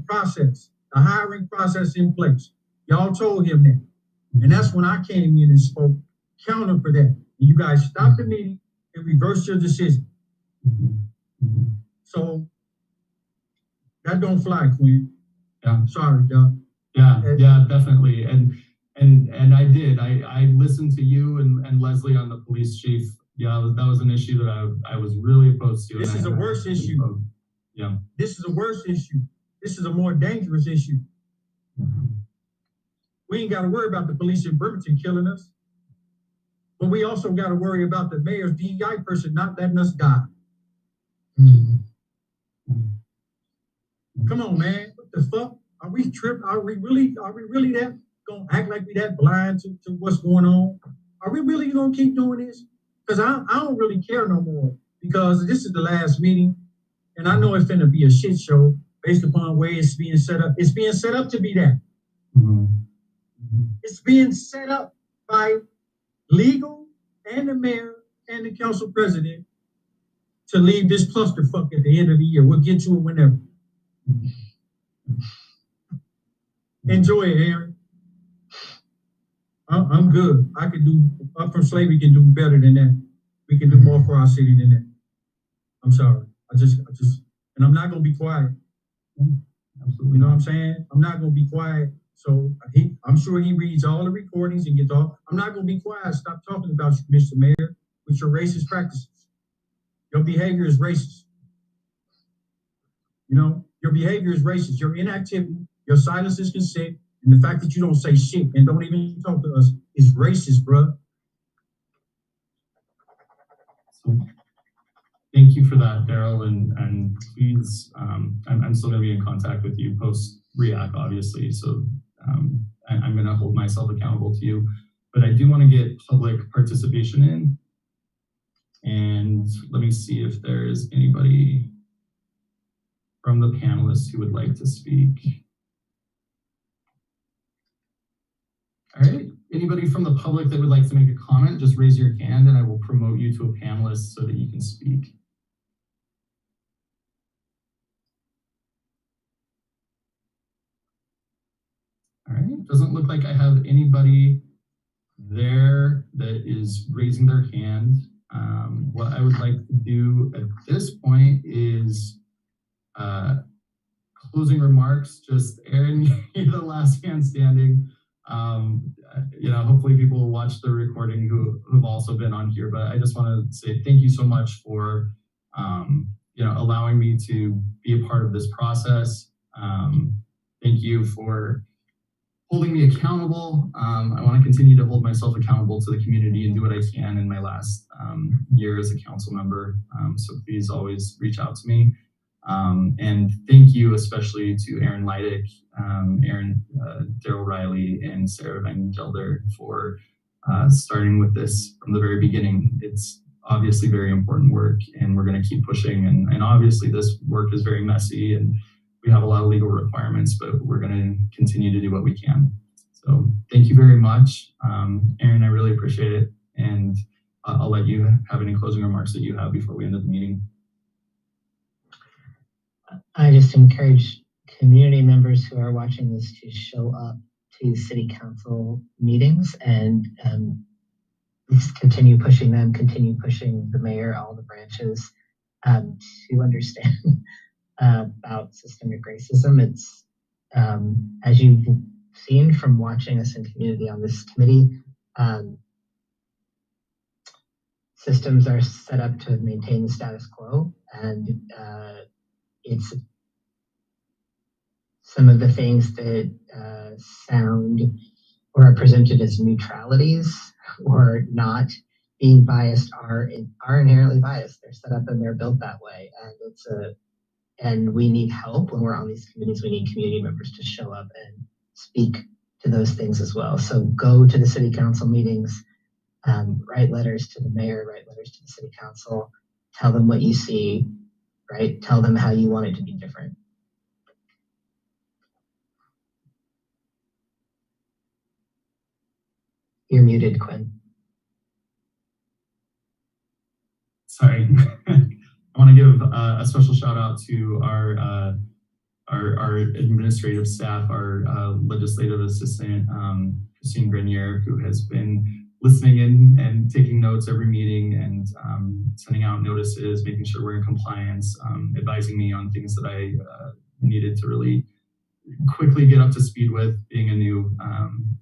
process, a hiring process in place. Y'all told him that. And that's when I came in and spoke counter for that. And you guys stopped the meeting and reversed your decision. So that don't fly, Queen. Yeah. Sorry, Doc. Yeah, definitely. And I did. I listened to you and Leslie on the police chief. Yeah, that was an issue that I was really opposed to. This is a worse issue. Yeah. This is a worse issue. This is a more dangerous issue. We ain't got to worry about the police in Bremerton killing us. But we also got to worry about the mayor's DEI person not letting us die. Come on, man. What the fuck? Are we tripping? Are we really that gonna act like we that blind to what's going on? Are we really gonna keep doing this? Because I don't really care no more. Because this is the last meeting, and I know it's gonna be a shit show based upon where it's being set up. It's being set up to be that. It's being set up by legal and the mayor and the council president to leave this clusterfuck at the end of the year. We'll get to it whenever. Enjoy it, Aaron. I'm good. I can do up from slavery. Can do better than that. We can do more for our city than that. I'm sorry. I just, and I'm not gonna be quiet. Absolutely. You know what I'm saying? I'm not gonna be quiet. So I'm sure he reads all the recordings and gets all. I'm not gonna be quiet. Stop talking about you, Mr. Mayor, with your racist practices. Your behavior is racist. You know, your behavior is racist. Your inactivity, your silence is consent, and the fact that you don't say shit and don't even talk to us is racist, bro. So thank you for that, Daryl, and please, I'm still gonna be in contact with you post REAC, obviously. So I'm gonna hold myself accountable to you, but I do want to get public participation in. And let me see if there is anybody from the panelists who would like to speak? All right, anybody from the public that would like to make a comment, just raise your hand and I will promote you to a panelist so that you can speak. All right, doesn't look like I have anybody there that is raising their hand. What I would like to do at this point is closing remarks. Just Aaron, you're the last hand standing. Hopefully people will watch the recording who've also been on here, but I just want to say thank you so much for allowing me to be a part of this process. Thank you for holding me accountable. I want to continue to hold myself accountable to the community and do what I can in my last year as a council member. So please always reach out to me. And thank you especially to Aaron Leidick, Daryl Riley, and Sarah Van Gelder for starting with this from the very beginning. It's obviously very important work and we're going to keep pushing. And obviously this work is very messy and we have a lot of legal requirements, but we're going to continue to do what we can. So thank you very much. Aaron, I really appreciate it. And I'll let you have any closing remarks that you have before we end the meeting. I just encourage community members who are watching this to show up to city council meetings and just continue pushing them, continue pushing the mayor, all the branches to understand about systemic racism. It's as you've seen from watching us in community on this committee, systems are set up to maintain the status quo, and it's some of the things that sound or are presented as neutralities or not being biased are inherently biased. They're set up and they're built that way, and and we need help when we're on these committees. We need community members to show up and speak to those things as well. So go to the city council meetings, write letters to the mayor, write letters to the city council, tell them what you see, right? Tell them how you want it to be different. You're muted, Quinn. Sorry. I want to give a special shout out to our administrative staff, our legislative assistant, Christine Grenier, who has been listening in and taking notes every meeting and sending out notices, making sure we're in compliance, advising me on things that I needed to really quickly get up to speed with, being a new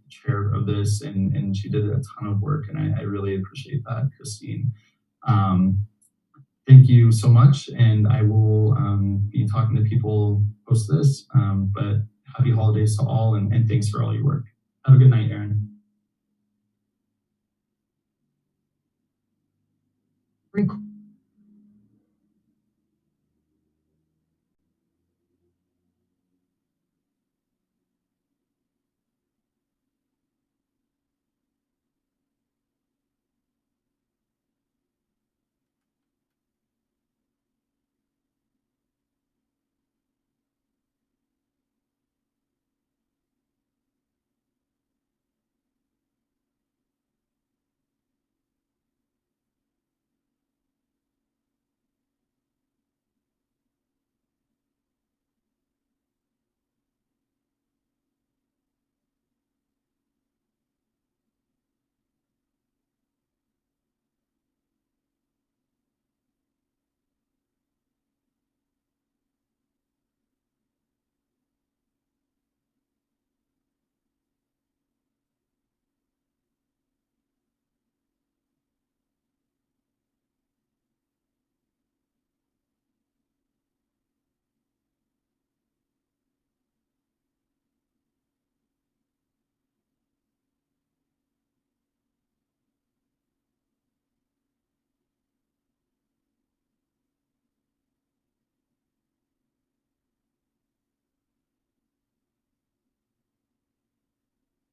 chair of this, and she did a ton of work, and I really appreciate that, Christine. Thank you so much, and I will be talking to people post this, but happy holidays to all, and thanks for all your work. Have a good night, Aaron.